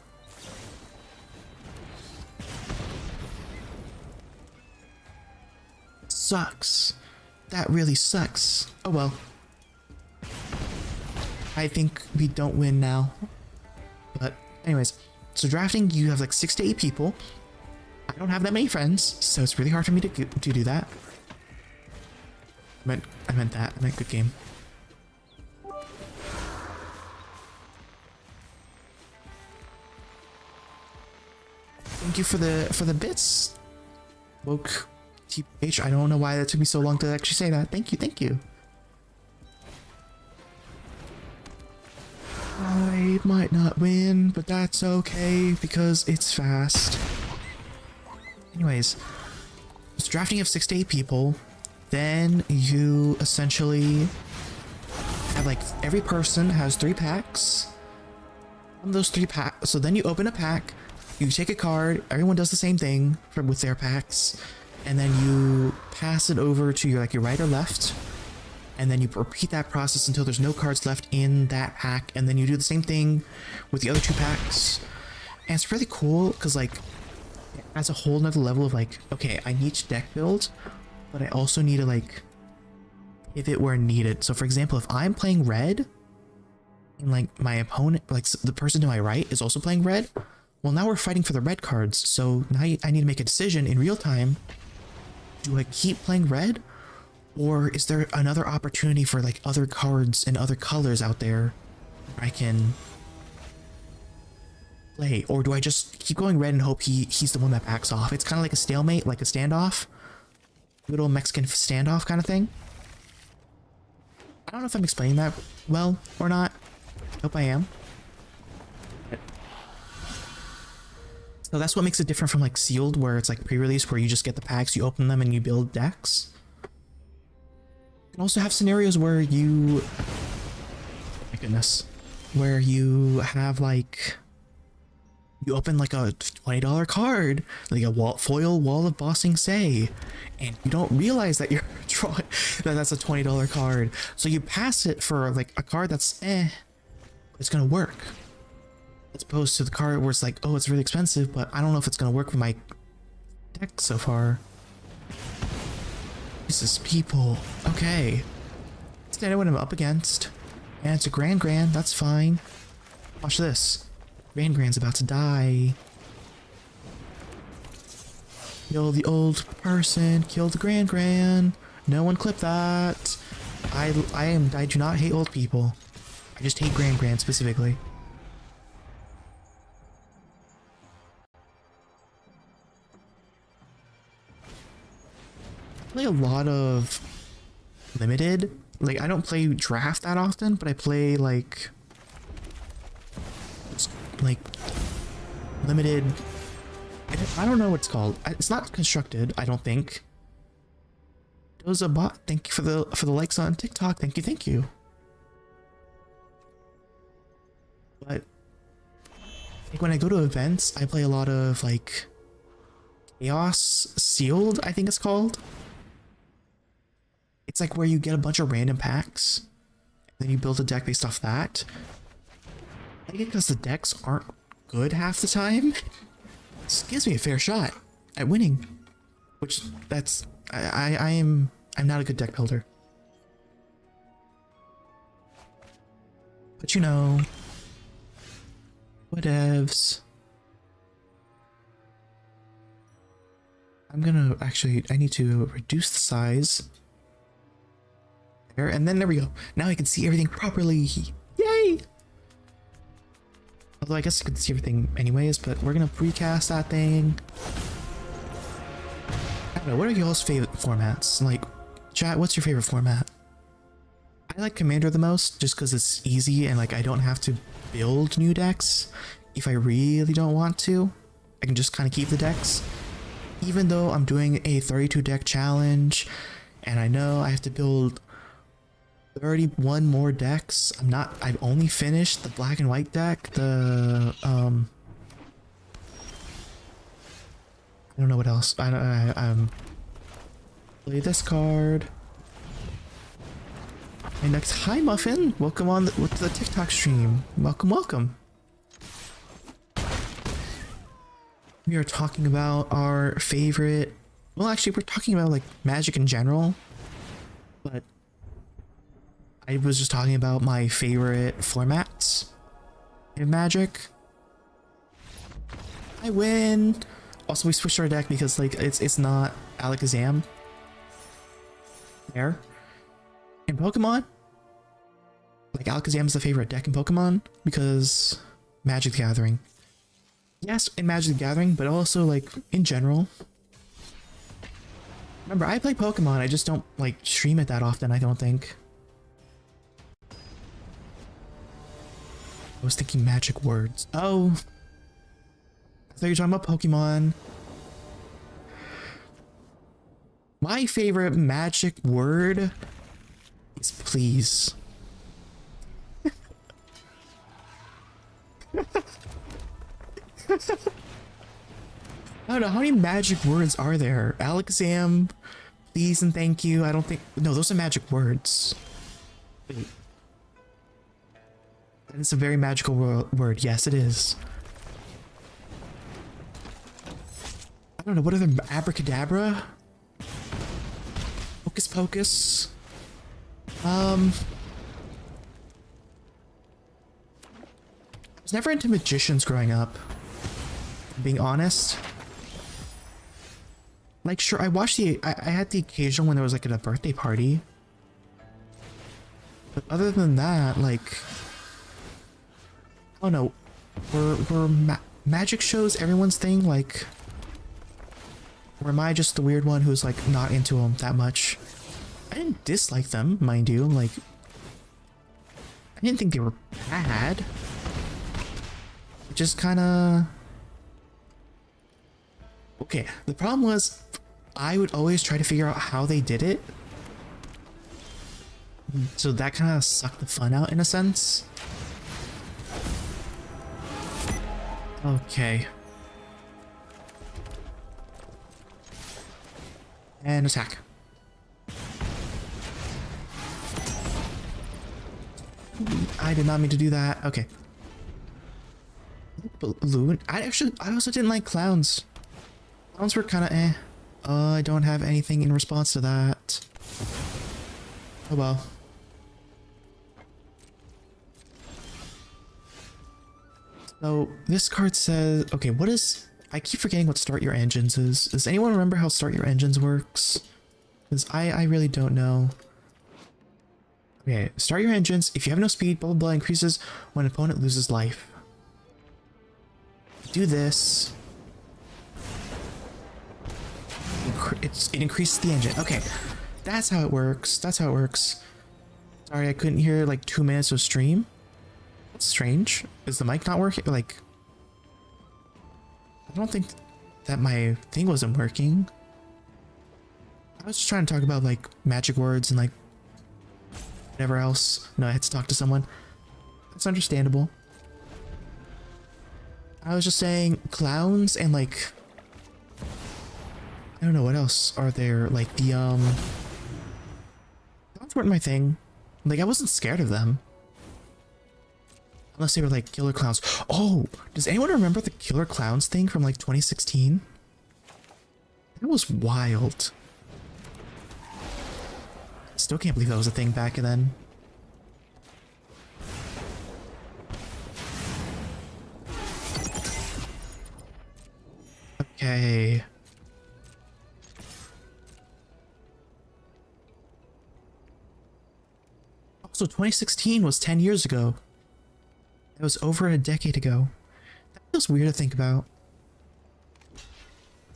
Sucks. That really sucks. Oh well. I think we don't win now. But anyways, So drafting, you have like 6 to 8 people. I don't have that many friends, so it's really hard for me to do that. I meant that. I meant good game. Thank you for the bits. Woke TPH. I don't know why that took me so long to actually say that. Thank you, thank you. I might not win, but that's okay because it's fast. Anyways, it's drafting of 6 to 8 people. Then you essentially have like every person has 3 packs. From those 3 packs, so then you open a pack, you take a card, everyone does the same thing with their packs, and then you pass it over to your right or left, and then you repeat that process until there's no cards left in that pack, and then you do the same thing with the other 2 packs. And it's really cool because like it adds a whole nother level of like, okay, I need to deck build, but I also need to like pivot where needed. So for example, if I'm playing red and like my opponent, like the person to my right is also playing red, well now we're fighting for the red cards. So now I need to make a decision in real time. Do I keep playing red, or is there another opportunity for like other cards and other colors out there I can play? Or do I just keep going red and hope he's the one that backs off? It's kind of like a stalemate, like a standoff. Little Mexican standoff kind of thing. I don't know if I'm explaining that well or not. Hope I am. So that's what makes it different from like sealed, where it's like pre-release, where you just get the packs, you open them and you build decks. You can also have scenarios where you, my goodness, where you have like, you open like a $20 card, like a foil Wall of Bossing Say, and you don't realize that you're drawing that's a $20 card. So you pass it for like a card that's it's gonna work. As opposed to the card where it's like, oh, it's really expensive, but I don't know if it's gonna work with my deck so far. Jesus, people. Okay. Let's know what I'm up against. And it's a Grand, that's fine. Watch this. Grand's about to die. Kill the old person, kill the Grand. No one clip that. I do not hate old people. I just hate Grand specifically. I play a lot of limited. Like I don't play draft that often, but I play like limited. I don't know what it's called. It's not constructed, I don't think. Doza Bot, thank you for the likes on TikTok. Thank you. But like when I go to events, I play a lot of like Chaos Sealed, I think it's called. It's like where you get a bunch of random packs, and then you build a deck based off that. I think because the decks aren't good half the time, this gives me a fair shot at winning. Which that's I'm not a good deck builder. But you know, whatevs. I'm gonna I need to reduce the size. There, and then there we go. Now I can see everything properly. Yay! Although I guess you can see everything anyways, but we're gonna precast that thing. I don't know, what are y'all's favorite formats? Like, chat, what's your favorite format? I like Commander the most, just because it's easy and like I don't have to build new decks. If I really don't want to, I can just kind of keep the decks. Even though I'm doing a 32 deck challenge, and I know I have to build 31 more decks. I've only finished the black and white deck. I don't know what else. Play this card. And next, hi Muffin, welcome on to the TikTok stream. Welcome. We are talking about our favorite. Well, actually, we're talking about like Magic in general, but I was just talking about my favorite formats in Magic. I win. Also, we switched our deck because like it's not Alakazam. There. In Pokemon, like Alakazam is the favorite deck in Pokemon because Magic the Gathering. Yes, in Magic the Gathering, but also like in general. Remember, I play Pokemon, I just don't like stream it that often, I don't think. I was thinking magic words. Oh. I thought you were talking about Pokemon. My favorite magic word is please. I don't know, how many magic words are there? Alakazam, please and thank you. I don't think... No, those are magic words. Wait. That is a very magical word. Yes, it is. I don't know, what are the... Abracadabra? Hocus Pocus? I was never into magicians growing up. Being honest. Like, sure, I watched I had the occasion when there was like at a birthday party. But other than that, like, I don't know, were magic shows everyone's thing? Like, or am I just the weird one who's like not into them that much? I didn't dislike them, mind you. Like, I didn't think they were bad. It just kind of... Okay, the problem was I would always try to figure out how they did it. So that kind of sucked the fun out in a sense. Okay. And attack. I did not mean to do that. Okay. Balloon. I also didn't like clowns. Clowns were kind of eh. I don't have anything in response to that. Oh well. So this card says, okay, what is... I keep forgetting what Start Your Engines is. Does anyone remember how Start Your Engines works? Because I really don't know. Okay, Start Your Engines. If you have no speed, blah blah blah increases when an opponent loses life. Do this. It increases the engine. Okay, that's how it works. That's how it works. Sorry, I couldn't hear like 2 minutes of stream. That's strange. Is the mic not working? Like, I don't think that my thing wasn't working. I was just trying to talk about like magic words and like whatever else. No, I had to talk to someone. That's understandable. I was just saying clowns and like, I don't know what else are there. Like the clowns weren't my thing. Like I wasn't scared of them. Unless they were like killer clowns. Oh, does anyone remember the killer clowns thing from like 2016? That was wild. Still can't believe that was a thing back then. Okay. Also, 2016 was 10 years ago. It was over a decade ago. That feels weird to think about.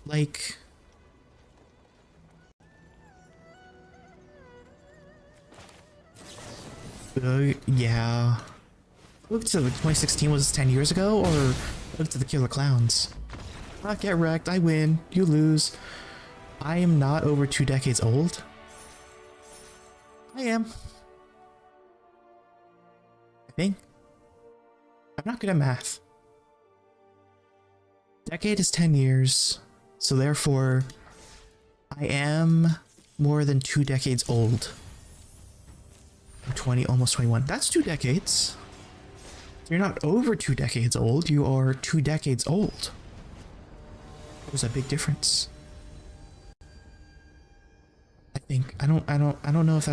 Like... yeah. Look to the 2016 was 10 years ago, or look to the killer clowns. Ah, get wrecked, I win, you lose. I am not over 2 decades old. I am. I think. I'm not good at math. Decade is 10 years, so therefore I am more than 2 decades old. I'm 20, almost 21. That's 2 decades. You're not over 2 decades old, you are 2 decades old. There's a big difference. I think I don't know if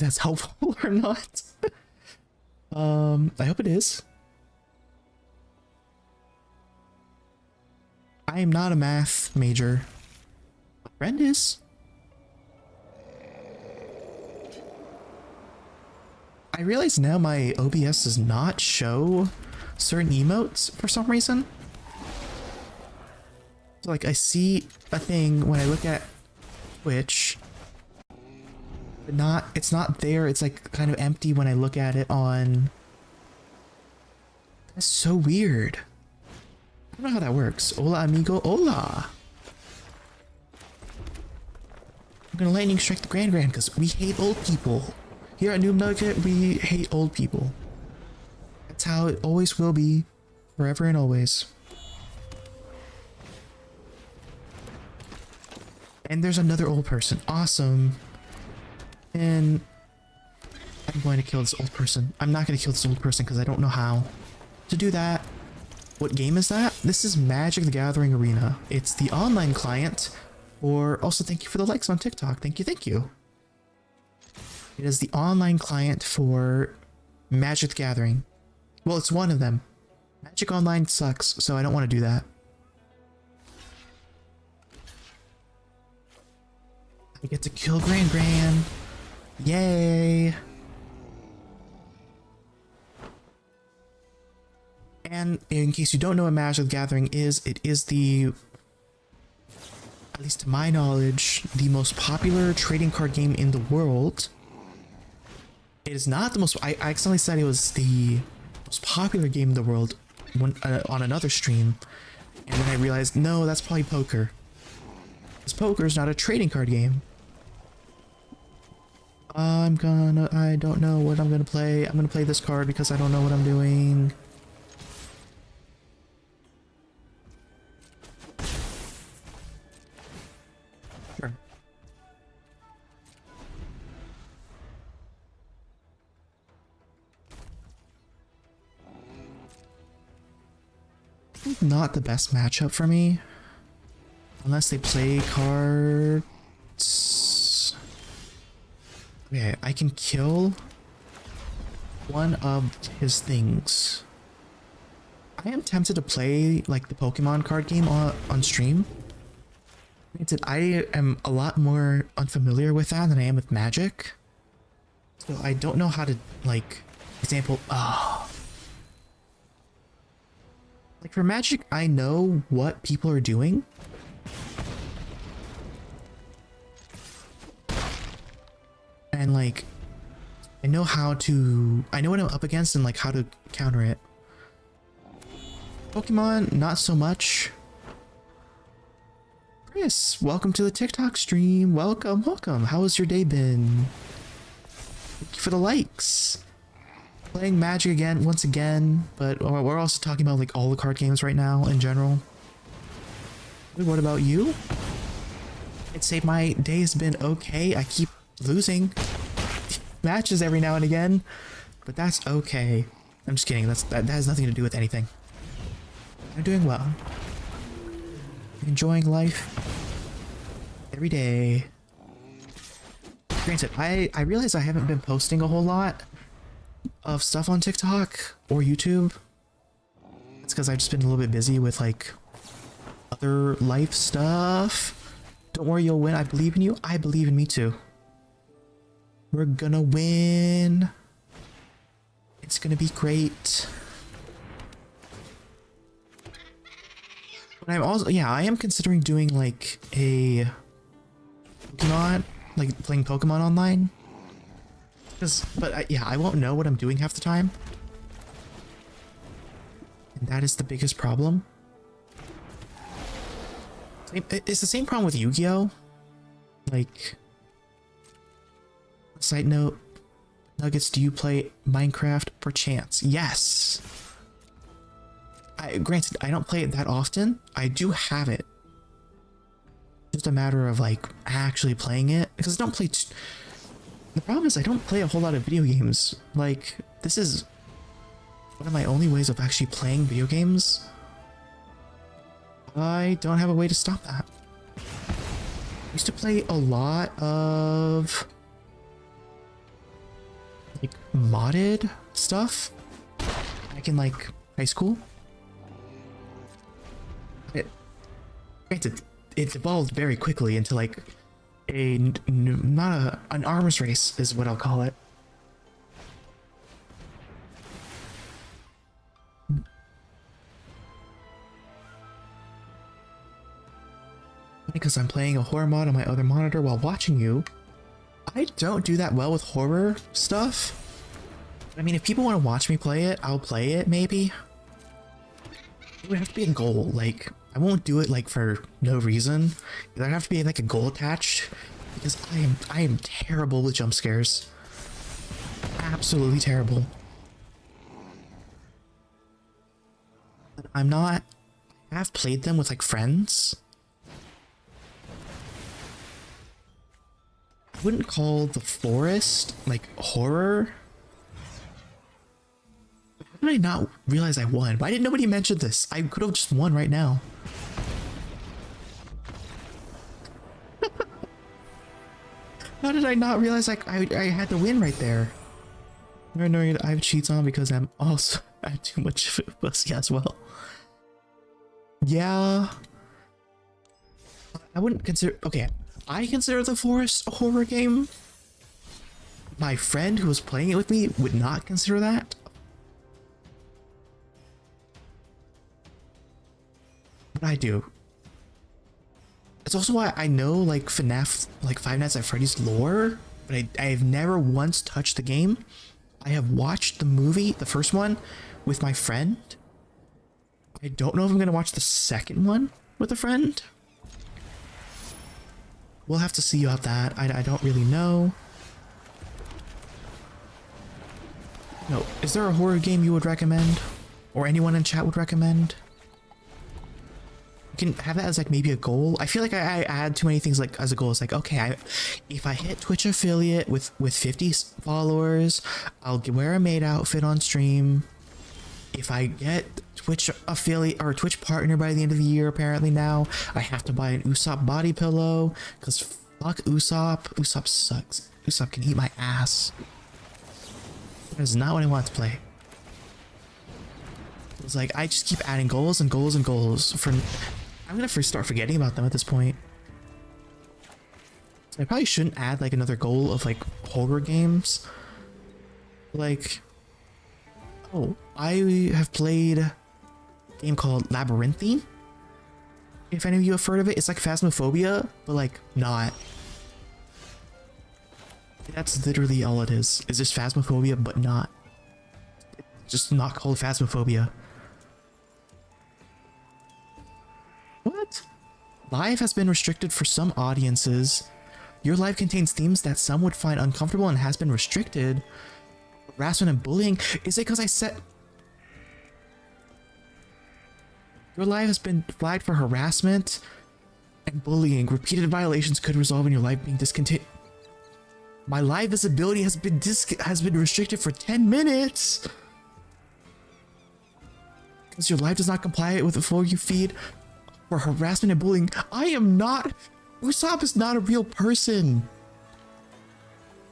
that's helpful or not. I hope it is. I am not a math major. My friend is. I realize now my OBS does not show certain emotes for some reason. So like I see a thing when I look at Twitch, but it's not there. It's like kind of empty when I look at it on. That's so weird. I don't know how that works. Hola amigo, hola. I'm gonna lightning strike the Grand because we hate old people. Here at Noob Nugget, we hate old people. That's how it always will be, forever and always. And there's another old person. Awesome. And I'm going to kill this old person. I'm not going to kill this old person because I don't know how to do that. What game is that? This is Magic the Gathering Arena. It's the online client. Or also thank you for the likes on TikTok. Thank you, thank you. It is the online client for Magic the Gathering. Well, it's one of them. Magic Online sucks, so I don't want to do that. I get to kill Gran. Yay! And in case you don't know what Magic the Gathering is, it is the, at least to my knowledge, the most popular trading card game in the world. It is not the most, I accidentally said it was the most popular game in the world when, on another stream. And then I realized, no, that's probably poker. Because poker is not a trading card game. I don't know what I'm gonna play. I'm gonna play this card because I don't know what I'm doing. Sure. Not the best matchup for me. Unless they play cards. Okay, I can kill one of his things. I am tempted to play like the Pokemon card game on stream. Granted, I am a lot more unfamiliar with that than I am with Magic. So I don't know how to, like, example, like for Magic, I know what people are doing. And like, I know what I'm up against and like how to counter it. Pokemon, not so much. Chris, welcome to the TikTok stream. Welcome. How has your day been? Thank you for the likes. Playing Magic again, once again, but we're also talking about like all the card games right now in general. What about you? I'd say my day has been okay. I keep losing matches every now and again, but that's okay. I'm just kidding. That has nothing to do with anything. I'm doing well. Enjoying life every day. Granted, I realize I haven't been posting a whole lot of stuff on TikTok or YouTube. It's because I've just been a little bit busy with like other life stuff. Don't worry, you'll win. I believe in you. I believe in me too. We're gonna win. It's gonna be great. But I'm also, yeah, I am considering doing like a Pokemon, like playing Pokemon online. But yeah, I won't know what I'm doing half the time. And that is the biggest problem. It's the same problem with Yu-Gi-Oh! Like, side note, Nuggets, do you play Minecraft per chance? Yes! Granted, I don't play it that often. I do have it. Just a matter of like actually playing it. Because I don't play... The problem is I don't play a whole lot of video games. Like, this is one of my only ways of actually playing video games. I don't have a way to stop that. I used to play a lot of like modded stuff back in like high school. Granted, it evolved very quickly into like not an arms race is what I'll call it. Because I'm playing a horror mod on my other monitor while watching you. I don't do that well with horror stuff. I mean, if people want to watch me play it, I'll play it maybe. It would have to be a goal. Like, I won't do it like for no reason. There'd have to be like a goal attached, because I am terrible with jump scares. Absolutely terrible. But I'm not. I have played them with like friends. I wouldn't call The Forest like horror. How did I not realize I won? Why didn't nobody mention this? I could have just won right now. How did I not realize like I had to win right there? No, I have cheats on because I have too much pussy as well. Yeah. I wouldn't consider. Okay, I consider The Forest a horror game. My friend who was playing it with me would not consider that. But I do. It's also why I know like FNAF, like Five Nights at Freddy's lore, but I have never once touched the game. I have watched the movie, the first one, with my friend. I don't know if I'm going to watch the second one with a friend. We'll have to see about that. I don't really know. No, is there a horror game you would recommend? Or anyone in chat would recommend? You can have that as like maybe a goal. I feel like I add too many things like as a goal. It's like, okay, if I hit Twitch affiliate with 50 followers, I'll wear a maid outfit on stream. If I get Twitch affiliate or Twitch partner by the end of the year, apparently now, I have to buy an Usopp body pillow, because fuck Usopp. Usopp sucks. Usopp can eat my ass. That is not what I want to play. It's like, I just keep adding goals and goals and goals. I'm gonna first start forgetting about them at this point. So I probably shouldn't add like another goal of like horror games. Like, oh, I have played a game called Labyrinthine. If any of you have heard of it, it's like Phasmophobia, but like not. That's literally all it is. It's just Phasmophobia, but not. It's just not called Phasmophobia. What? Live has been restricted for some audiences. Your live contains themes that some would find uncomfortable and has been restricted. Harassment and bullying. Is it because I said... Your live has been flagged for harassment and bullying. Repeated violations could result in your live being discontinued. My live visibility has been restricted for 10 minutes. Because your live does not comply with the For You feed for harassment and bullying. I am not... Usopp is not a real person.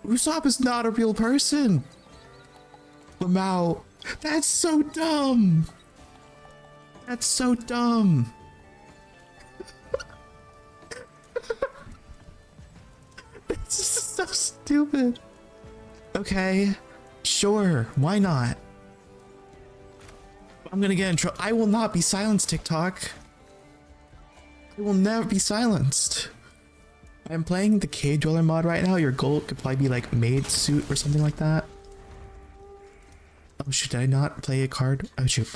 Usopp is not a real person. Lamau, that's so dumb. That's so dumb. This is so stupid. Okay, sure, why not? I'm gonna get in trouble. I will not be silenced, TikTok. I will never be silenced. I'm playing the Cave Dweller mod right now. Your goal could probably be like maid suit or something like that. Oh shoot, did I not play a card? Oh shoot.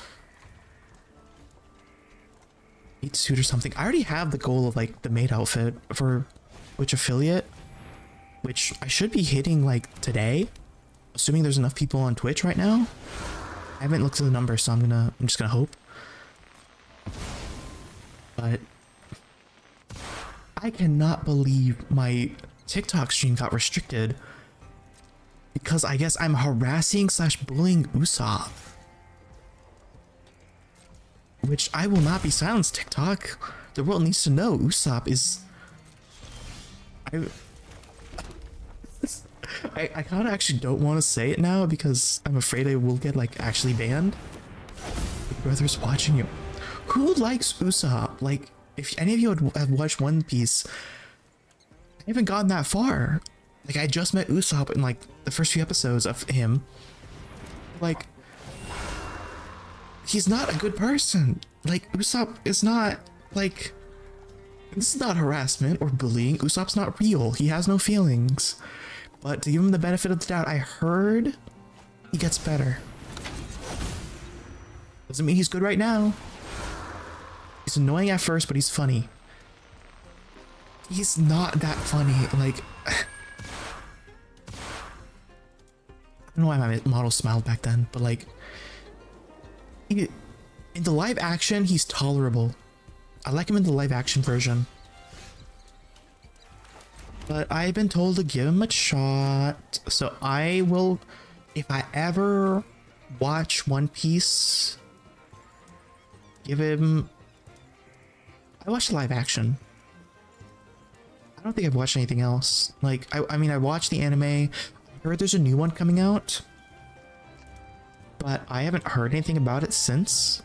Maid suit or something. I already have the goal of like the maid outfit for which affiliate, which I should be hitting like today, assuming there's enough people on Twitch right now. I haven't looked at the numbers, so I'm just gonna hope. But I cannot believe my TikTok stream got restricted because I guess I'm harassing / bullying Usopp. Which I will not be silenced, TikTok. The world needs to know Usopp is... I kind of actually don't want to say it now because I'm afraid I will get like actually banned. Big Brother's watching you. Who likes Usopp? Like, if any of you have watched One Piece, I haven't gotten that far. Like, I just met Usopp in like the first few episodes of him. Like, he's not a good person. Like, Usopp is not, like, this is not harassment or bullying. Usopp's not real. He has no feelings. But to give him the benefit of the doubt, I heard he gets better. Doesn't mean he's good right now. He's annoying at first, but he's funny. He's not that funny. Like, I don't know why my model smiled back then, but like, in the live action, he's tolerable. I like him in the live action version. But I've been told to give him a shot. So I will, if I ever watch One Piece, give him... I watched live action. I don't think I've watched anything else. Like, I mean, I watched the anime. I heard there's a new one coming out. But I haven't heard anything about it since.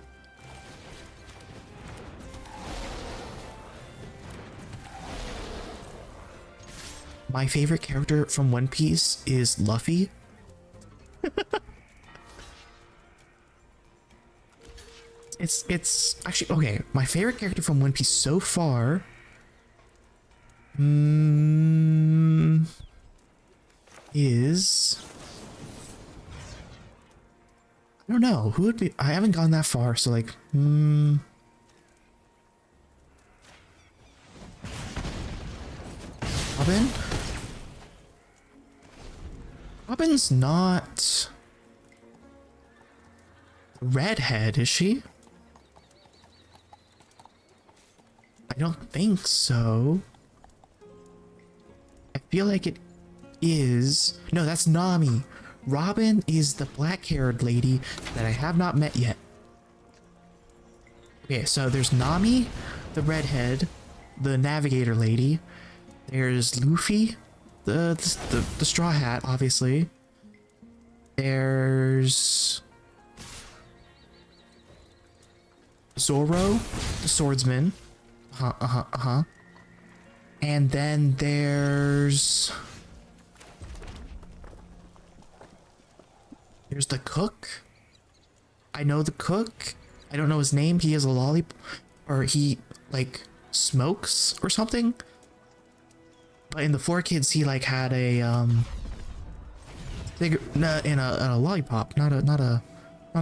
My favorite character from One Piece is Luffy. It's actually okay. My favorite character from One Piece so far is, I don't know who would be. I haven't gone that far, so like Robin. Robin's not redhead, is she? I don't think so. I feel like it is. No, that's Nami. Robin is the black-haired lady that I have not met yet. Okay, so there's Nami, the redhead, the navigator lady. There's Luffy, the straw hat, obviously. There's Zoro, the swordsman. And then there's the cook. I know the cook. I don't know his name. He has a lollipop, or he like smokes or something. But in the Four Kids, he like had a in a lollipop, not a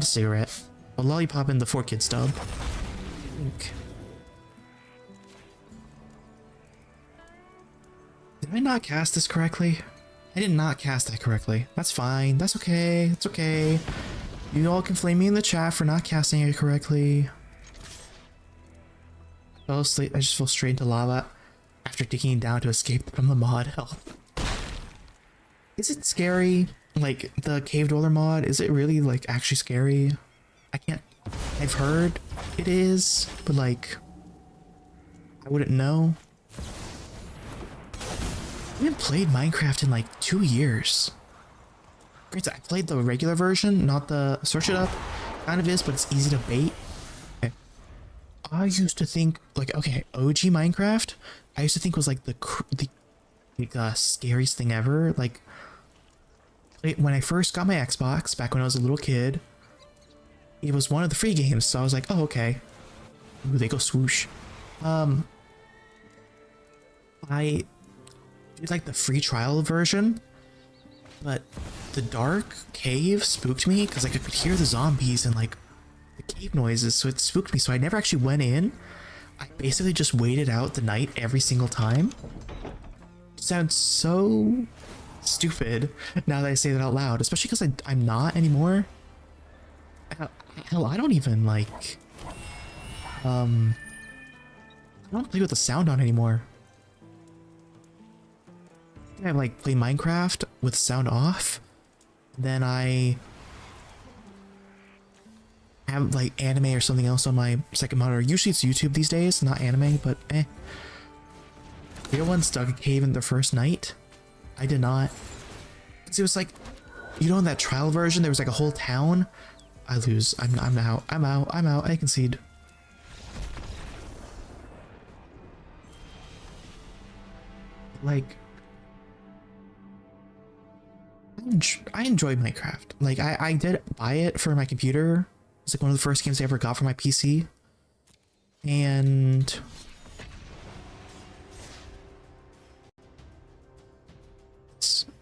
cigarette, a lollipop in the Four Kids dub. I think. Did I not cast this correctly? I did not cast that correctly. That's fine. That's okay. It's okay. You all can flame me in the chat for not casting it correctly. I fell asleep. I just fell straight into lava after digging down to escape from the mod. Hell. Is it scary? Like, the cave dweller mod, is it really, like, actually scary? I can't... I've heard it is, but, like, I wouldn't know. I haven't played Minecraft in, like, 2 years. Granted, I played the regular version, not the... Search it up. Kind of is, but it's easy to bait. Okay. I used to think, like, okay, OG Minecraft, I used to think was, like, the scariest thing ever. Like, when I first got my Xbox, back when I was a little kid, it was one of the free games, so I was like, oh, okay. Ooh, they go swoosh. I did, like, the free trial version, but the dark cave spooked me, because, like, I could hear the zombies and, like, the cave noises, so it spooked me, so I never actually went in. I basically just waited out the night every single time. It sounds so stupid now that I say that out loud, especially because I'm not anymore. Hell, I don't even like I don't play with the sound on anymore. I like play Minecraft with sound off, then I have like anime or something else on my second monitor. Usually it's YouTube these days, not anime, but eh. Real ones dug a cave in the first night. I did not. Because it was like, you know, in that trial version, there was like a whole town. I lose. I'm out. I concede. like I enjoy Minecraft. Like I did buy it for my computer. It's like one of the first games I ever got for my PC. And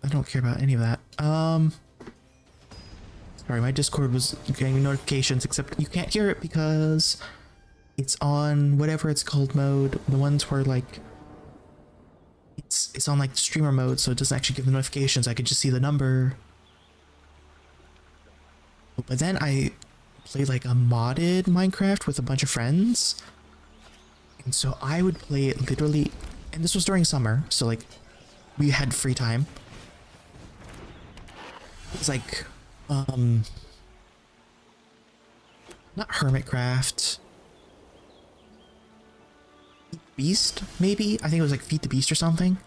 I don't care about any of that. Sorry, my Discord was getting notifications, except you can't hear it because it's on whatever it's called mode. The ones where like it's on like the streamer mode, so it doesn't actually give the notifications. I could just see the number. But then I played like a modded Minecraft with a bunch of friends. And so I would play it literally, and this was during summer, so like we had free time. It was like not Hermitcraft. Beast, maybe? I think it was like Feed the Beast or something.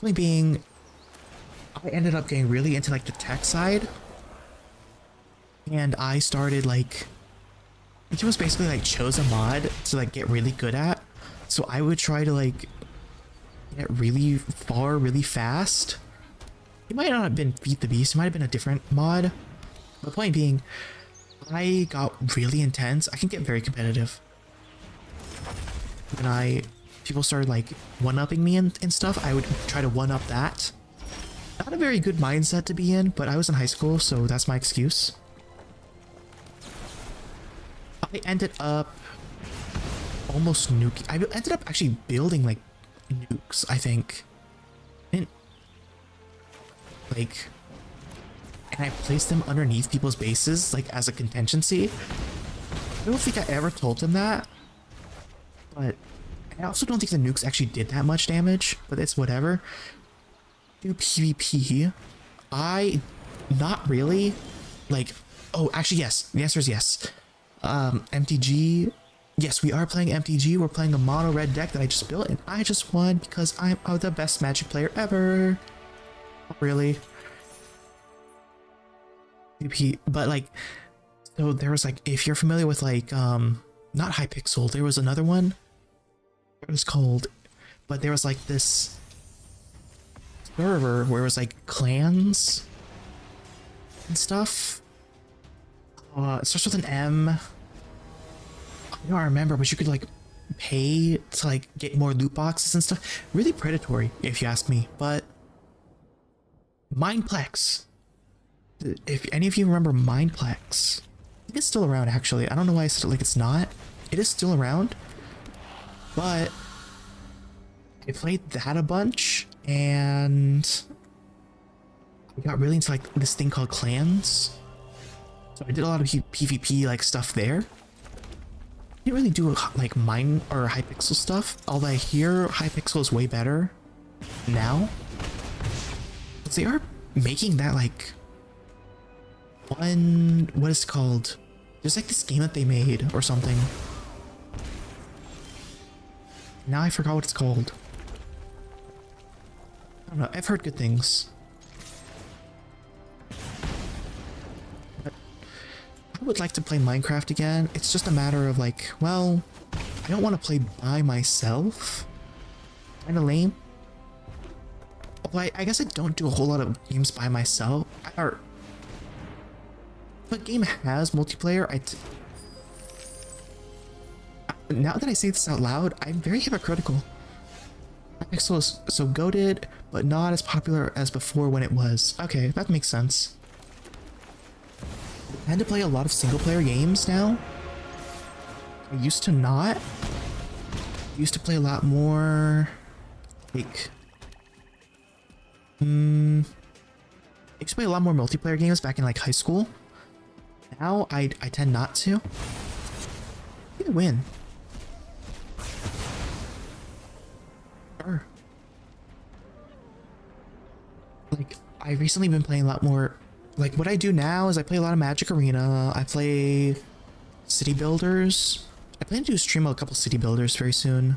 Point being, I ended up getting really into like the tech side. And I started like, it was basically like chose a mod to like get really good at. So I would try to like get really far really fast. It might not have been Feed the Beast, it might have been a different mod. The point being, I got really intense. I can get very competitive. When people started like one-upping me and stuff, I would try to one-up that. Not a very good mindset to be in, but I was in high school, so that's my excuse. I ended up almost nuking. I ended up actually building like nukes, I think. And like, and I placed them underneath people's bases, like as a contingency. I don't think I ever told them that. But I also don't think the nukes actually did that much damage, but it's whatever. Do PvP. Not really. Like, oh, actually, yes. The answer is yes. MTG. Yes, we are playing MTG. We're playing a mono red deck that I just built, and I just won because I'm the best Magic player ever. Not really. PvP, but like, so there was like, if you're familiar with like, not Hypixel, there was another one. It was called, but there was like this server where it was like clans and stuff. It starts with an M. I don't remember, but you could like pay to like get more loot boxes and stuff. Really predatory, if you ask me. But Mineplex. If any of you remember Mineplex, I think it's still around actually. I don't know why I said it like it's not. It is still around. But I played that a bunch, and I got really into like this thing called clans. So I did a lot of PvP like stuff there. I didn't really do like mine or Hypixel stuff, although I hear Hypixel is way better now. But they are making that like one, what is it called? There's like this game that they made or something. Now I forgot what it's called. I don't know, I've heard good things. But I would like to play Minecraft again. It's just a matter of like, well, I don't want to play by myself. Kinda lame. Although I guess I don't do a whole lot of games by myself. Or if a game has multiplayer, now that I say this out loud, I'm very hypocritical. Hypixel is so goated, but not as popular as before when it was. Okay, that makes sense. I tend to play a lot of single player games now. I used to not. I used to play a lot more like I used to play a lot more multiplayer games back in like high school. Now I tend not to. You can win. Sure. Like, I've recently been playing a lot more. Like, what I do now is I play a lot of Magic Arena. I play City Builders. I plan to stream a couple City Builders very soon.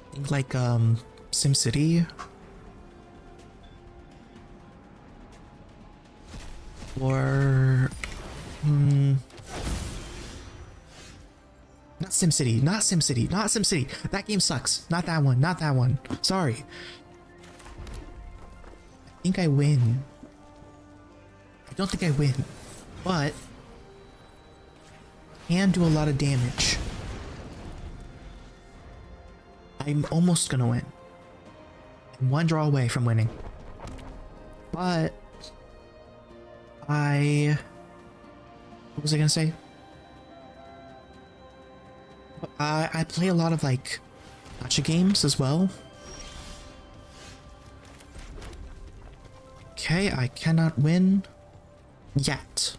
I think like SimCity. Or not SimCity, not SimCity, not SimCity. That game sucks. Not that one, not that one. Sorry. I think I win. I don't think I win, but can do a lot of damage. I'm almost gonna win. I'm one draw away from winning. But what was I gonna say? I play a lot of like gacha games as well. Okay, I cannot win yet.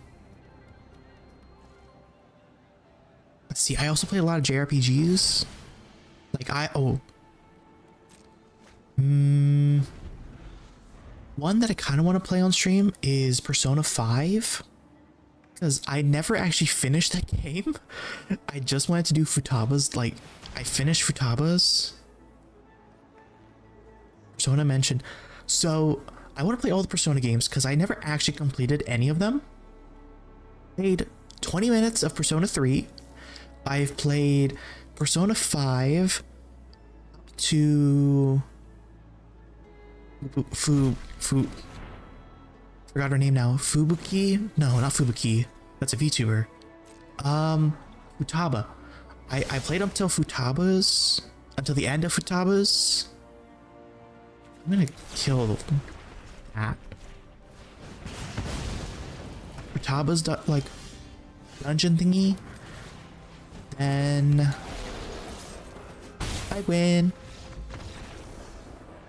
Let's see, I also play a lot of JRPGs. Like one that I kind of want to play on stream is Persona 5. Because I never actually finished that game. I just wanted to do Futaba's, like, I finished Futaba's. Persona mentioned. So, I want to play all the Persona games because I never actually completed any of them. Played 20 minutes of Persona 3. I've played Persona 5 up to forgot her name now. Fubuki? No, not Fubuki. That's a VTuber. Futaba. I played up till Futaba's, until the end of Futaba's. I'm gonna kill that. Futaba's like dungeon thingy. Then I win.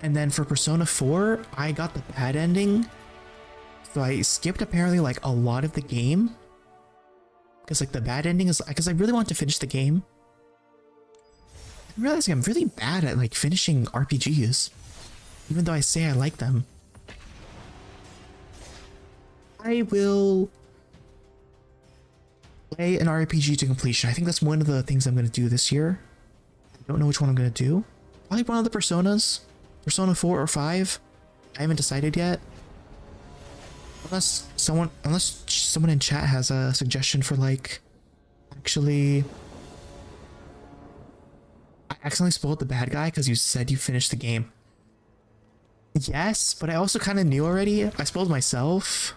And then for Persona 4, I got the bad ending. So I skipped apparently like a lot of the game. Because like the bad ending is because I really want to finish the game. I'm realizing I'm really bad at like finishing RPGs. Even though I say I like them. I will play an RPG to completion. I think that's one of the things I'm going to do this year. I don't know which one I'm going to do. Probably one of the Personas. Persona 4 or 5. I haven't decided yet. Unless someone in chat has a suggestion for like, actually, I accidentally spoiled the bad guy because you said you finished the game. Yes, but I also kind of knew already. I spoiled myself.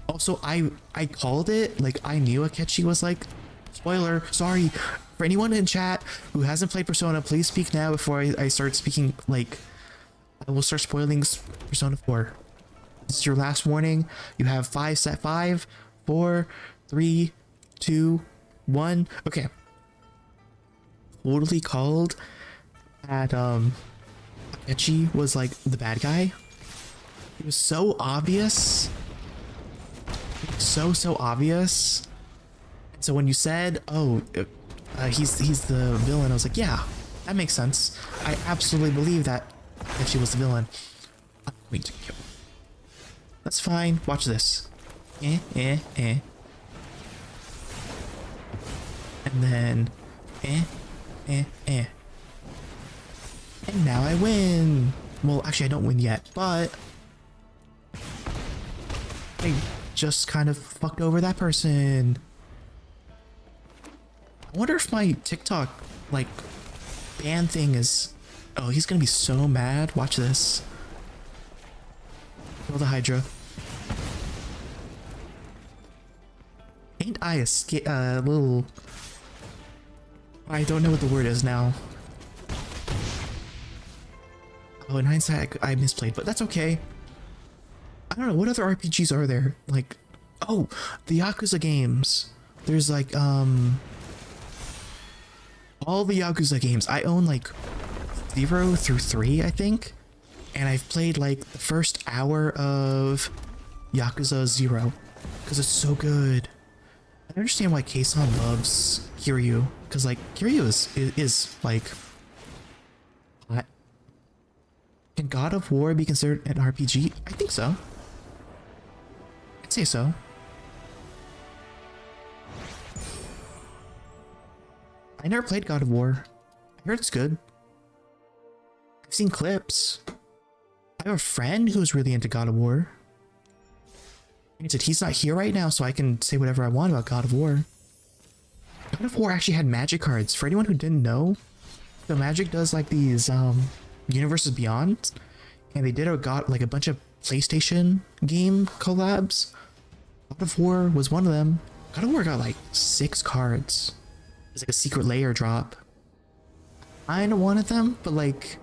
Also, I called it. Like, I knew Akechi was like, spoiler, sorry. For anyone in chat who hasn't played Persona, please speak now before I start speaking. Like, I will start spoiling Persona 4. This is your last warning. You have 5, 4, 3, 2, 1. Okay. Totally called that Akechi was like the bad guy. It was so obvious. So obvious. So when you said, oh, he's the villain, I was like, yeah, that makes sense. I absolutely believe that she was the villain. I'm going to kill. That's fine. Watch this. And then and now I win. Well, actually I don't win yet, but I just kind of fucked over that person. I wonder if my TikTok like ban thing is, oh, he's gonna be so mad. Watch this. Kill the Hydra. Ain't I a little, I don't know what the word is now. Oh, in hindsight I misplayed, but that's okay. I don't know, what other RPGs are there? Like, oh, the Yakuza games. There's like all the Yakuza games. I own like 0 through 3, I think. And I've played like the first hour of Yakuza 0 because it's so good. I understand why Keisan loves Kiryu, because like Kiryu is like hot. Can God of War be considered an RPG? I think so. I'd say so. I never played God of War. I heard it's good. I've seen clips. I have a friend who's really into God of War. Granted, he's not here right now, so I can say whatever I want about God of War. God of War actually had magic cards. For anyone who didn't know, so Magic does like these Universes Beyond, and they got like a bunch of PlayStation game collabs. God of War was one of them. God of War got like 6 cards. It's like a secret layer drop. I kinda wanted them, but like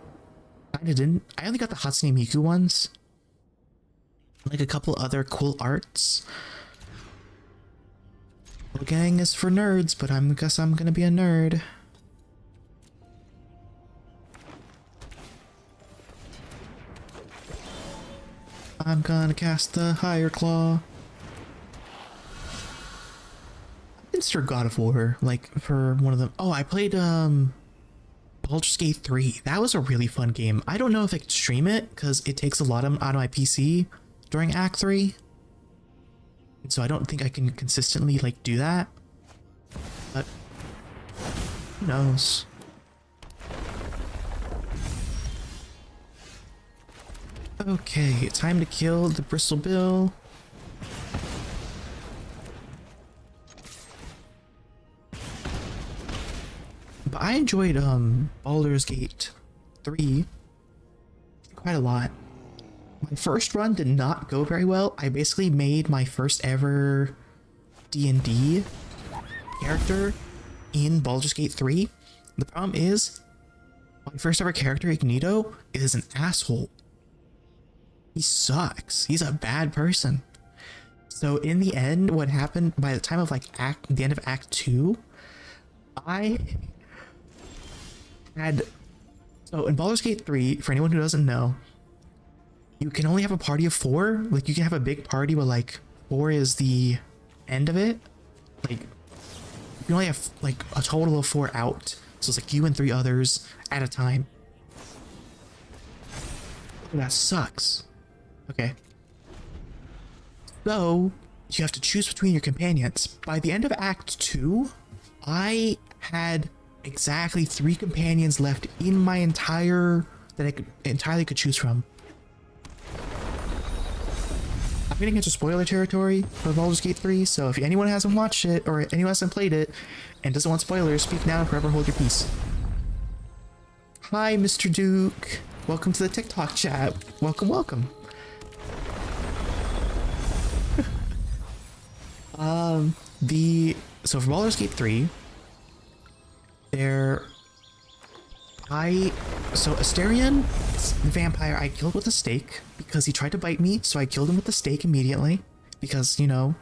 kinda didn't. I only got the Hatsune Miku ones. Like a couple other cool arts. Well, gang is for nerds, but I guess I'm gonna be a nerd. I'm gonna cast the Higher Claw. Mr. God of War, like for one of them. Oh, I played Baldur's Gate 3. That was a really fun game. I don't know if I could stream it because it takes a lot out of my PC during Act 3. And so I don't think I can consistently like do that. But who knows? Okay, time to kill the Bristle Bill. But I enjoyed Baldur's Gate 3 quite a lot. My first run did not go very well. I basically made my first ever D&D character in Baldur's Gate 3. The problem is, my first ever character, Ignito, is an asshole. He sucks. He's a bad person. So in the end, what happened by the time of like the end of Act 2, I had, so in Baldur's Gate 3, for anyone who doesn't know, you can only have a party of 4. Like you can have a big party, but like 4 is the end of it. Like you can only have like a total of 4 out. So it's like you and 3 others at a time. That sucks. Okay. So you have to choose between your companions. By the end of Act 2, I had exactly 3 companions left in my entire that I entirely could choose from. I'm getting into spoiler territory for Baldur's Gate 3, so if anyone hasn't watched it or anyone hasn't played it and doesn't want spoilers, speak now and forever hold your peace. Hi, Mr. Duke. Welcome to the TikTok chat. Welcome, welcome. So for Baldur's Gate 3, so Asterion, the vampire, I killed with a stake because he tried to bite me, so I killed him with the stake immediately because, you know.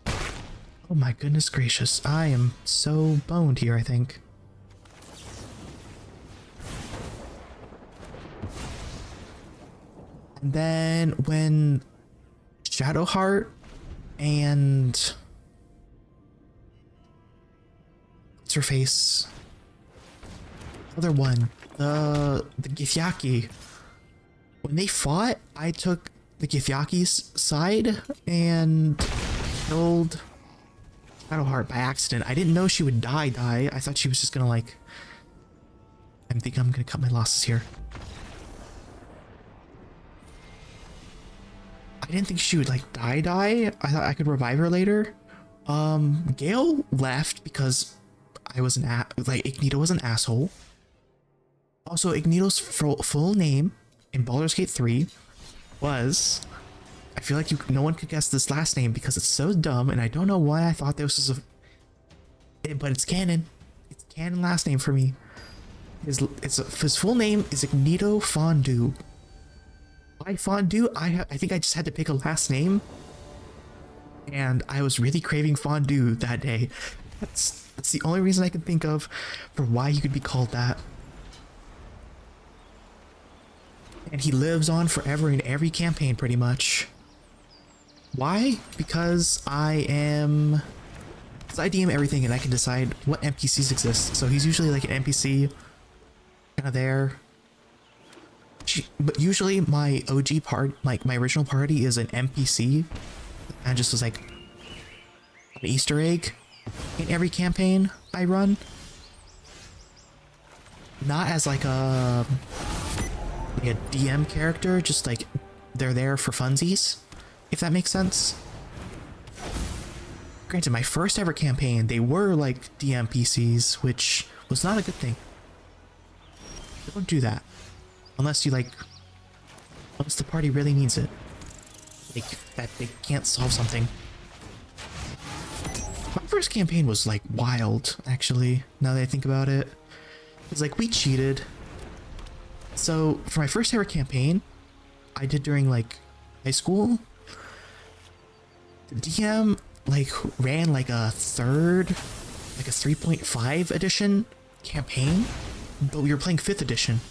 Oh my goodness gracious, I am so boned here, I think. And then when Shadowheart and what's her face? Other one, the Githyanki. When they fought, I took the Githyanki's side and killed Shadowheart by accident. I didn't know she would die. I thought she was just gonna like. I think I'm gonna cut my losses here. I didn't think she would like die. I thought I could revive her later. Gale left because I was like Ignito was an asshole. Also, Ignito's full name in Baldur's Gate 3 was, I feel like no one could guess this last name because it's so dumb, and I don't know why I thought this was but it's canon. It's canon last name for me. His full name is Ignito Fondue. Why Fondue? I think I just had to pick a last name, and I was really craving fondue that day. That's the only reason I can think of for why he could be called that. And he lives on forever in every campaign, pretty much. Why? Because I DM everything and I can decide what NPCs exist. So he's usually like an NPC, kind of there. But usually my OG part, like my original party, is an NPC. And just was like an Easter egg in every campaign I run. Not as like a DM character, just like they're there for funsies, if that makes sense. granted, my first ever campaign, they were like DM PCs, which was not a good thing. Don't do that. Unless unless the party really needs it. Like, that they can't solve something. My first campaign was like wild, actually, now that I think about it. It's like we cheated. So for my first ever campaign, I did during like high school, the DM like ran like a 3.5 edition campaign, but we were playing 5th edition.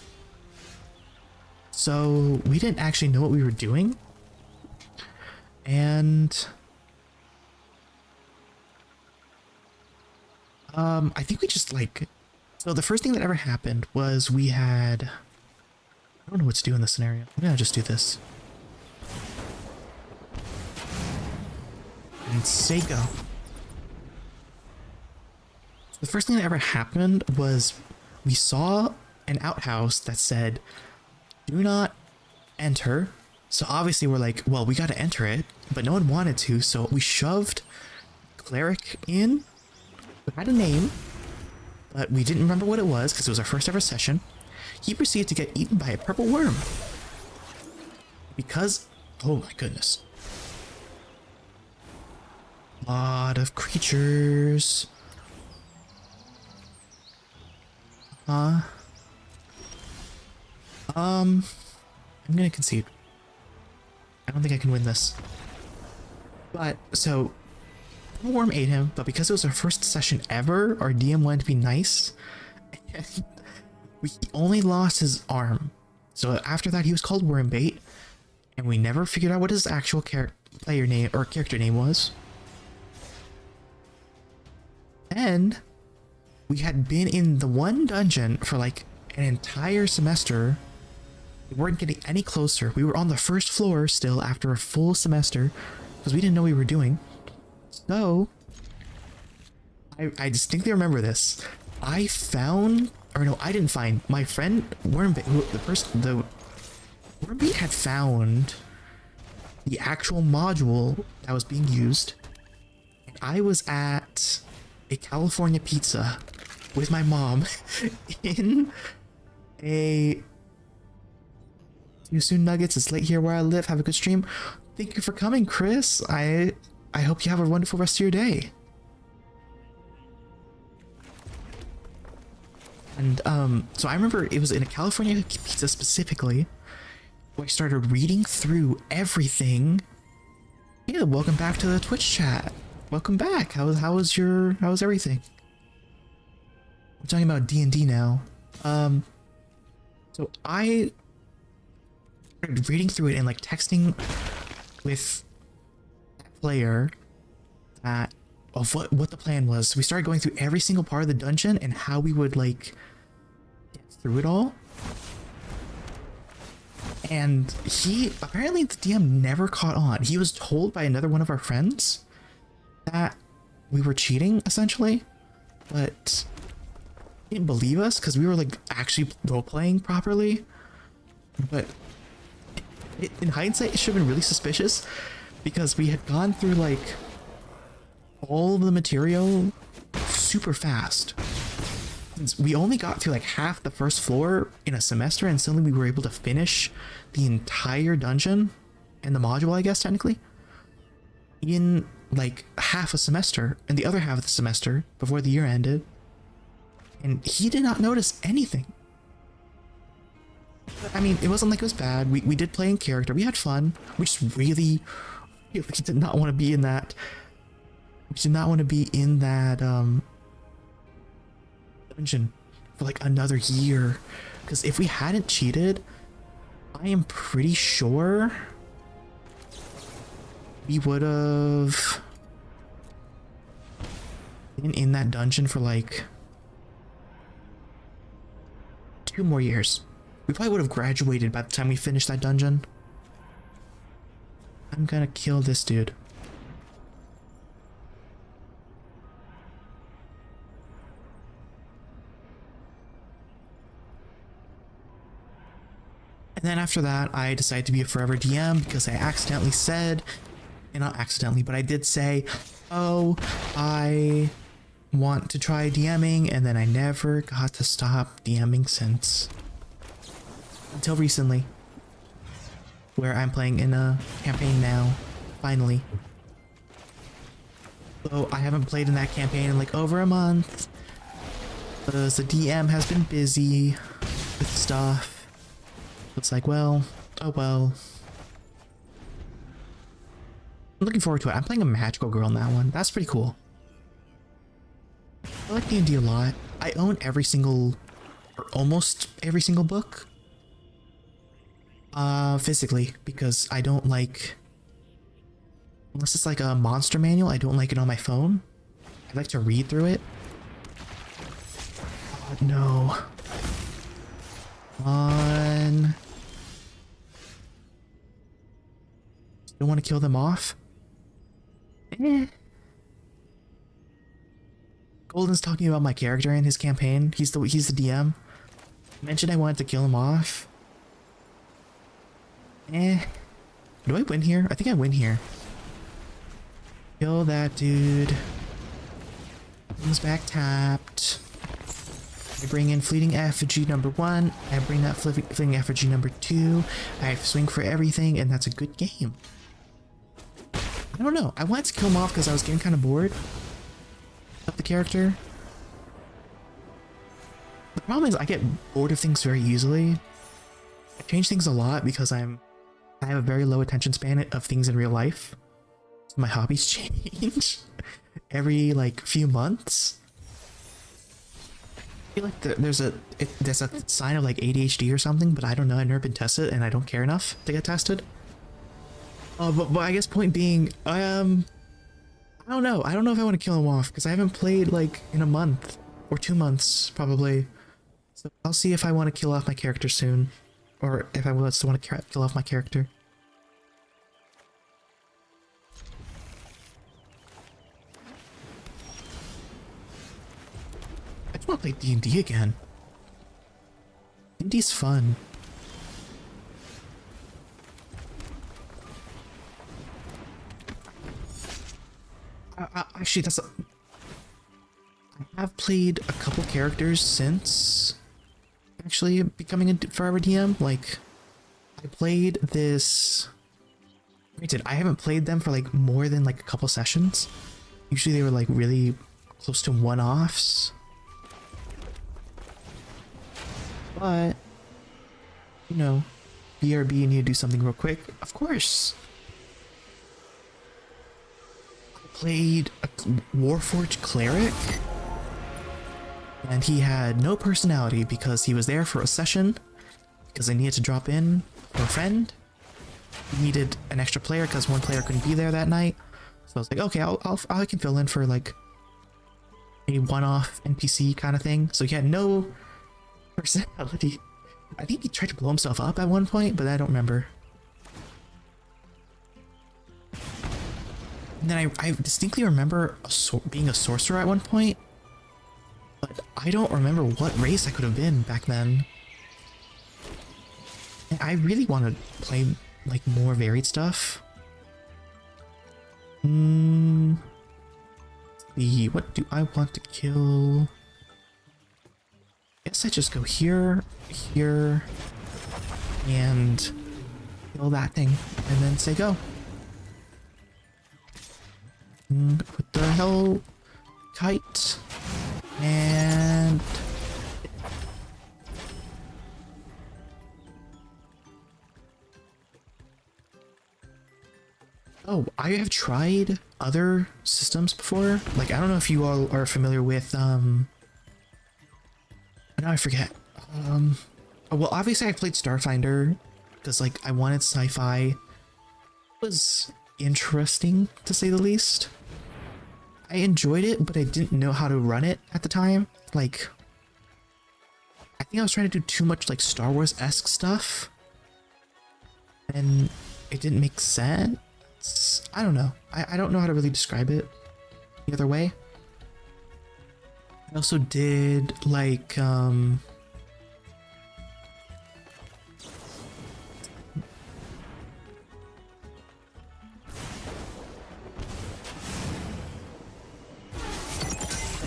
So we didn't actually know what we were doing. And I think we just like, so the first thing that ever happened was we had, I don't know what to do in this scenario. I'm gonna just do this. And say go. The first thing that ever happened was we saw an outhouse that said, do not enter. So obviously we're like, well, we gotta enter it, but no one wanted to, so we shoved Cleric in, who had a name, but we didn't remember what it was because it was our first ever session. He proceeded to get eaten by a purple worm. Because, oh my goodness. Lot of creatures. I'm gonna concede. I don't think I can win this. But, so, the worm ate him, but because it was our first session ever, our DM wanted to be nice, and he only lost his arm. So after that, he was called Wormbait, and we never figured out what his actual player name or character name was. And we had been in the one dungeon for like an entire semester. We weren't getting any closer. We were on the first floor still after a full semester because we didn't know what we were doing. So I distinctly remember this. I found, or no, I didn't find, my friend Wormbait, the Wormbait had found the actual module that was being used. And I was at a California Pizza with my mom in a See you soon, Nuggets. It's late here where I live. Have a good stream. Thank you for coming, Chris. I hope you have a wonderful rest of your day. And so I remember it was in a California Pizza specifically where I started reading through everything. Yeah, welcome back to the Twitch chat. Welcome back. How's everything? We're talking about D&D now. So I started reading through it and like texting with that player that of what the plan was. So we started going through every single part of the dungeon and how we would like get through it all. And he apparently the DM never caught on. He was told by another one of our friends that we were cheating essentially, but he didn't believe us because we were like actually role playing properly. But in hindsight, it should have been really suspicious because we had gone through like all of the material super fast. We only got through like half the first floor in a semester, and suddenly we were able to finish the entire dungeon and the module, I guess technically, in like half a semester, and the other half of the semester before the year ended. And he did not notice anything. I mean, it wasn't like it was bad. We did play in character. We had fun. We just really did not want to be in that. We did not want to be in that dungeon for like another year. Because if we hadn't cheated, I am pretty sure we would have been in that dungeon for like 2 more years. We probably would have graduated by the time we finished that dungeon. I'm gonna kill this dude. And then after that, I decided to be a forever DM because I accidentally said, and not accidentally, but I did say, oh, I want to try DMing, and then I never got to stop DMing since. Until recently, where I'm playing in a campaign now, finally. So I haven't played in that campaign in like over a month, because the DM has been busy with stuff. It's like, well, oh well. I'm looking forward to it. I'm playing a magical girl in that one. That's pretty cool. I like D&D a lot. I own every single, or almost every single book. Physically, because I don't like, unless it's like a monster manual, I don't like it on my phone. I like to read through it. Oh, no. On. Don't want to kill them off. Golden's talking about my character in his campaign. He's the DM. Mentioned I wanted to kill him off. Do I win here? I think I win here. Kill that dude. Comes back tapped. I bring in Fleeting Effigy number 1. I bring that Fleeting Effigy number 2. I swing for everything, and that's a good game. I don't know. I wanted to kill him off because I was getting kind of bored of the character. The problem is I get bored of things very easily. I change things a lot because I have a very low attention span of things in real life. So my hobbies change every like few months. I feel like there's a sign of like ADHD or something, but I don't know. I've never been tested, and I don't care enough to get tested. But I guess point being, I don't know. I don't know if I want to kill him off because I haven't played like in a month or 2 months probably. So I'll see if I want to kill off my character soon, or if I still want to kill off my character. I just want to play D&D again. D&D's fun. Actually, I have played a couple characters since actually becoming a Forever DM. Like, I played this. Granted, I haven't played them for like more than like a couple sessions. Usually they were like really close to one-offs. But, you know, BRB, you need to do something real quick. Of course. Played a Warforged cleric, and he had no personality because he was there for a session because I needed to drop in for a friend. He needed an extra player because one player couldn't be there that night, so I was like, okay, I can fill in for like a one-off NPC kind of thing. So he had no personality. I think he tried to blow himself up at one point, but I don't remember. And then I distinctly remember being a sorcerer at one point, but I don't remember what race I could have been back then. And I really want to play like more varied stuff. What do I want to kill? I guess I just go here, here, and kill that thing, and then say go. What the hell? Kite. And... oh, I have tried other systems before. Like, I don't know if you all are familiar with, now I forget. Oh, well, obviously I played Starfinder because, like, I wanted sci-fi. It was interesting, to say the least. I enjoyed it, but I didn't know how to run it at the time. Like, I think I was trying to do too much like Star Wars-esque stuff, and it didn't make sense. I don't know. I don't know how to really describe it the other way. I also did like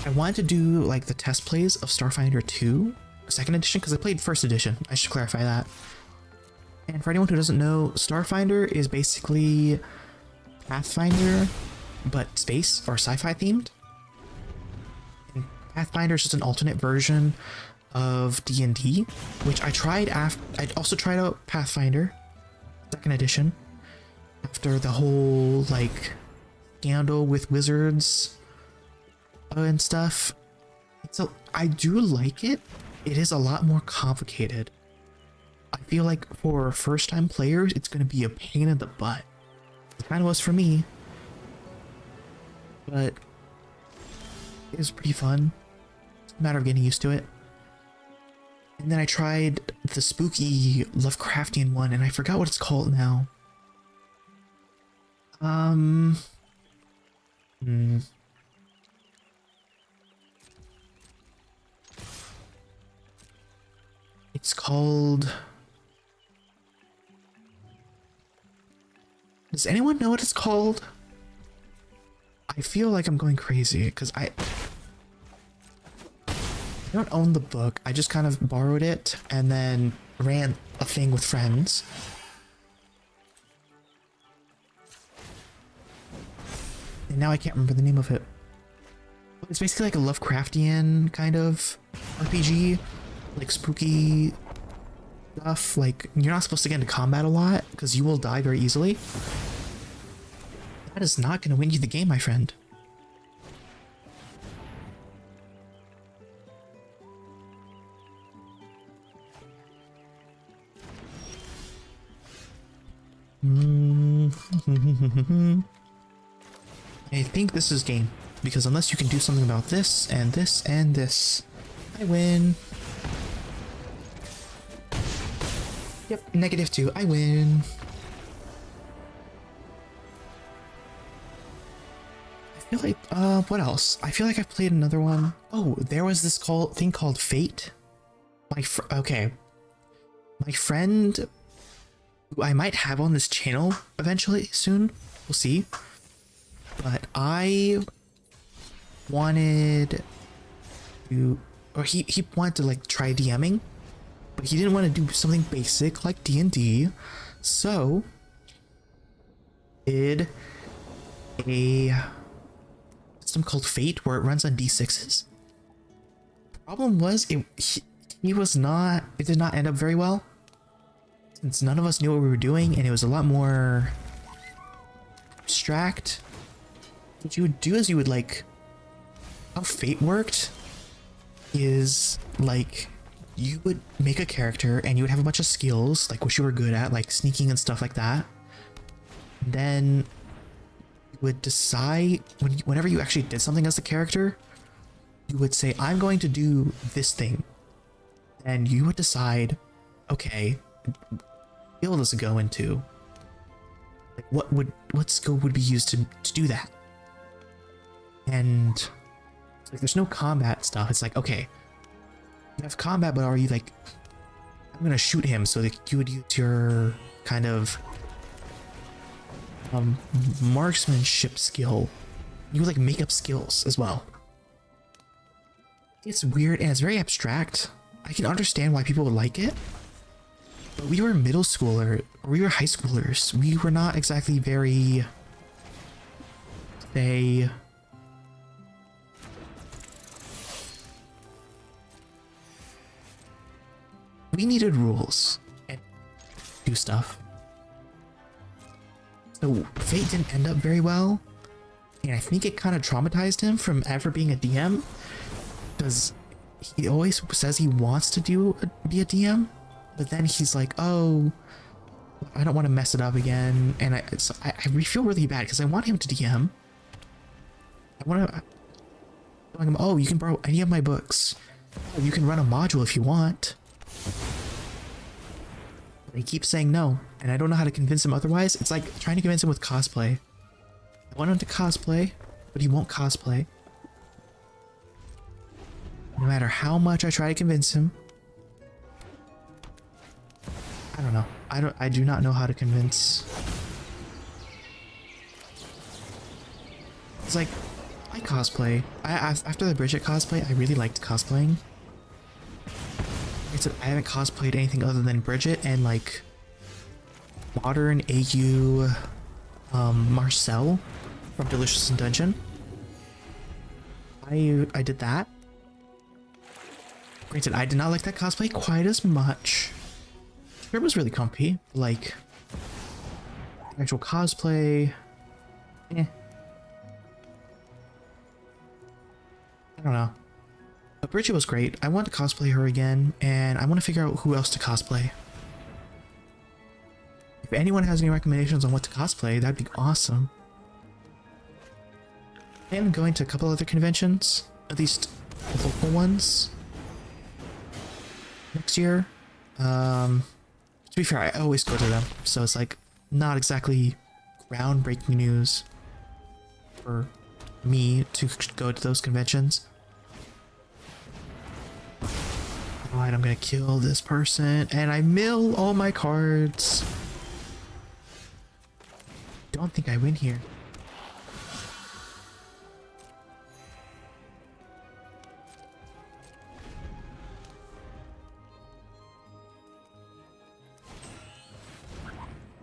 I wanted to do like the test plays of Starfinder 2, second edition, because I played first edition. I should clarify that. And for anyone who doesn't know, Starfinder is basically Pathfinder, but space or sci-fi themed. And Pathfinder is just an alternate version of D&D, which I tried after. I also tried out Pathfinder, second edition, after the whole like scandal with wizards and stuff. So I do like it. It is a lot more complicated. I feel like for first time players, it's going to be a pain in the butt. It kind of was for me, but it was pretty fun. It's a matter of getting used to it. And then I tried the spooky Lovecraftian one, and I forgot what it's called now. It's called... Does anyone know what it's called? I feel like I'm going crazy because I don't own the book. I just kind of borrowed it and then ran a thing with friends. And now I can't remember the name of it. It's basically like a Lovecraftian kind of RPG, like spooky stuff. Like, you're not supposed to get into combat a lot because you will die very easily. That is not going to win you the game, my friend. I think this is game, because unless you can do something about this and this and this, I win. Yep, -2, I win. I feel like, what else? I feel like I've played another one. Oh, there was this thing called Fate. Okay. My friend, who I might have on this channel eventually soon, we'll see. But I wanted to, or he wanted to like try DMing, but he didn't want to do something basic like D&D, so did a system called Fate where it runs on D6s. Problem was it did not end up very well, since none of us knew what we were doing and it was a lot more abstract. What you would do is you would like, how Fate worked is like you would make a character and you would have a bunch of skills like what you were good at, like sneaking and stuff like that. Then you would decide whenever you actually did something as the character, you would say, I'm going to do this thing. And you would decide, okay, what skill does it go into? Like what skill would be used to do that? And like there's no combat stuff. It's like, okay, you have combat, but are you like, I'm gonna shoot him, so that you would use your kind of marksmanship skill. You would like make up skills as well. It's weird and it's very abstract. I can understand why people would like it, but we were middle schooler, or we were high schoolers. We were not exactly very, say, we needed rules and do stuff. So Fate didn't end up very well, and I think it kind of traumatized him from ever being a DM, because he always says he wants to be a DM, but then he's like, oh, I don't want to mess it up again, and I feel really bad because I want him to DM. I want to telling him, oh, you can borrow any of my books. Oh, you can run a module if you want. But he keeps saying no, and I don't know how to convince him otherwise. It's like trying to convince him with cosplay. I want him to cosplay, but he won't cosplay. No matter how much I try to convince him. I don't know. I do not know how to convince. It's like, I cosplay. After the Bridget cosplay, I really liked cosplaying. Like I said, I haven't cosplayed anything other than Bridget and like modern AU Marcel from Delicious in Dungeon. I did that. Granted, I did not like that cosplay quite as much. It was really comfy. Like actual cosplay. I don't know. But Bridget was great. I want to cosplay her again, and I want to figure out who else to cosplay. If anyone has any recommendations on what to cosplay, that'd be awesome. I am going to a couple other conventions, at least local ones, next year. To be fair, I always go to them, so it's like not exactly groundbreaking news for me to go to those conventions. Alright, I'm gonna kill this person, and I mill all my cards. Don't think I win here.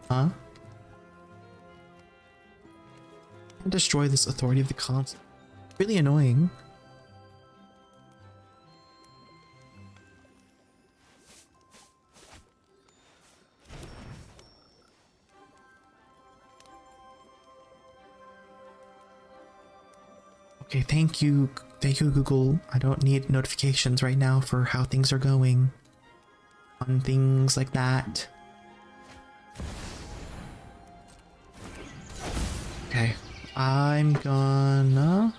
Huh? And destroy this authority of the console. Really annoying. Okay, thank you Google. I don't need notifications right now for how things are going on things like that. Okay, I'm gonna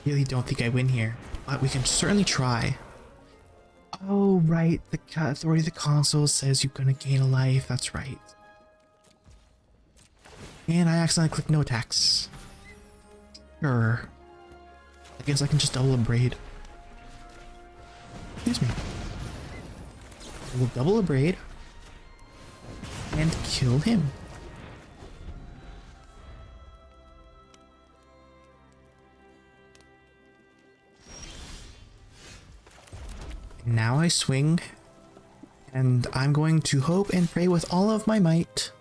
really don't think I win here, but we can certainly try. Oh right, the authority of the console says you're gonna gain a life. That's right. And I accidentally clicked no attacks. Sure. I guess I can just double a braid. Excuse me. I will double a braid and kill him. Now I swing, and I'm going to hope and pray with all of my might.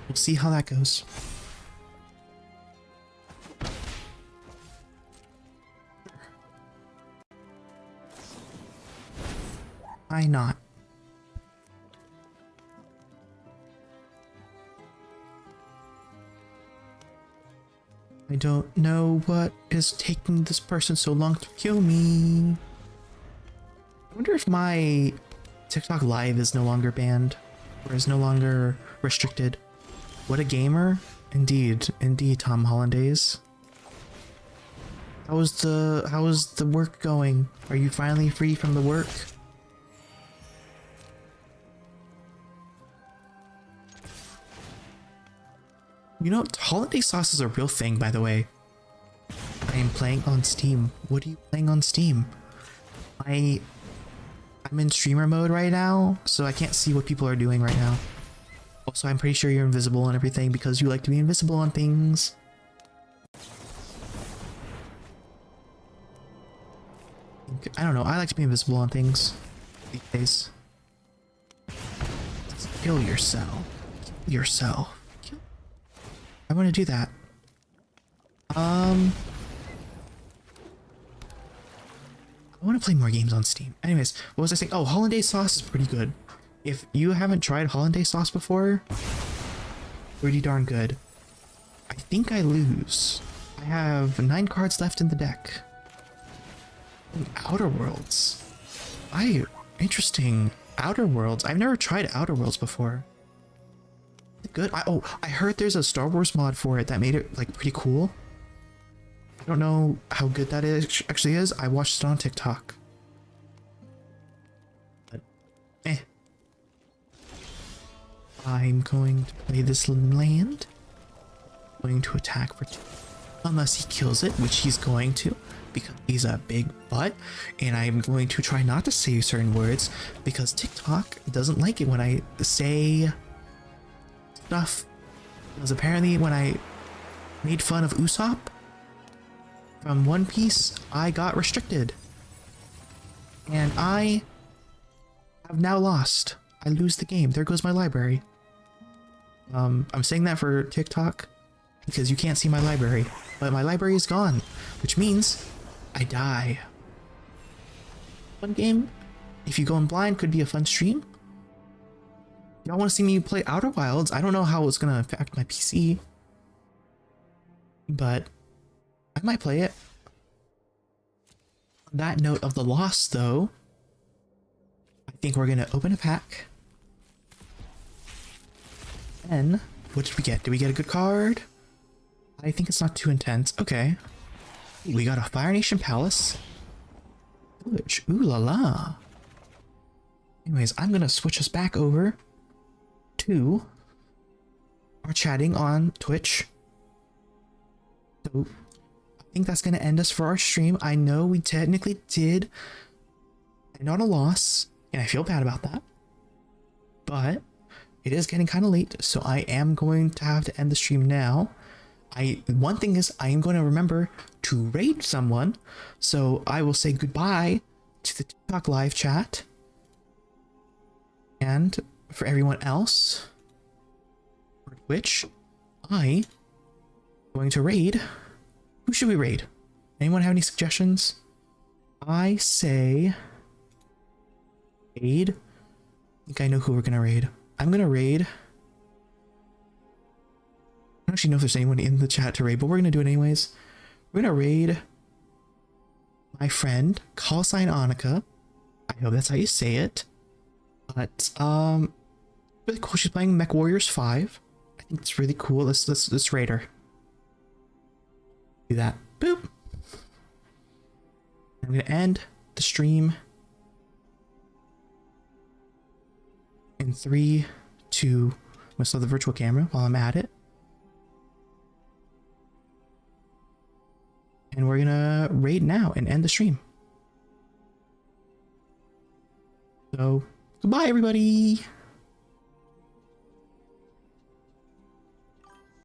We'll see how that goes. Why not? I don't know what is taking this person so long to kill me. I wonder if my TikTok live is no longer banned or is no longer restricted. What a gamer. Indeed, Tom Hollandaise. How is the work going? Are you finally free from the work? You know, hollandaise sauce is a real thing, by the way. I am playing on Steam. What are you playing on Steam? I'm in streamer mode right now, so I can't see what people are doing right now. Also, I'm pretty sure you're invisible and everything because you like to be invisible on things. I don't know, I like to be invisible on things these days. Kill yourself. Kill yourself. I want to do that. I want to play more games on Steam. Anyways, what was I saying? Oh, hollandaise sauce is pretty good. If you haven't tried hollandaise sauce before, pretty darn good. I think I lose. I have 9 cards left in the deck. Outer Worlds. Interesting. Outer Worlds. I've never tried Outer Worlds before. Good. I heard there's a Star Wars mod for it that made it like pretty cool. I don't know how good that actually is. I watched it on TikTok. But, I'm going to play this land. Going to attack for 2. Unless he kills it, which he's going to. because he's a big butt, and I'm going to try not to say certain words because TikTok doesn't like it when I say stuff. Because apparently when I made fun of Usopp from One Piece, I got restricted. And I have now lost. I lose the game. There goes my library. I'm saying that for TikTok because you can't see my library, but my library is gone, which means I die. Fun game. If you go in blind, could be a fun stream. Y'all want to see me play Outer Wilds? I don't know how it's gonna affect my PC, but I might play it. On that note of the loss, though, I think we're gonna open a pack. And what did we get? Did we get a good card? I think it's not too intense. Okay. We got a Fire Nation Palace. Village. Ooh la la. Anyways, I'm gonna switch us back over to our chatting on Twitch. So I think that's gonna end us for our stream. I know we technically did end on a loss, and I feel bad about that. But it is getting kind of late, so I am going to have to end the stream now. One thing is I am going to remember to raid someone, so I will say goodbye to the TikTok live chat. And for everyone else, for Twitch, I'm going to raid. Who should we raid? Anyone have any suggestions? I say raid. I think I know who we're gonna raid. I'm gonna raid. I don't actually know if there's anyone in the chat to raid, but we're gonna do it anyways. We're gonna raid my friend, call sign Annika. I hope that's how you say it. But really cool. She's playing Mech Warriors 5. I think it's really cool. Let's raid her. Do that. Boop. I'm gonna end the stream in 3, 2. I'm gonna start the virtual camera while I'm at it. And we're gonna raid now and end the stream. So, goodbye everybody!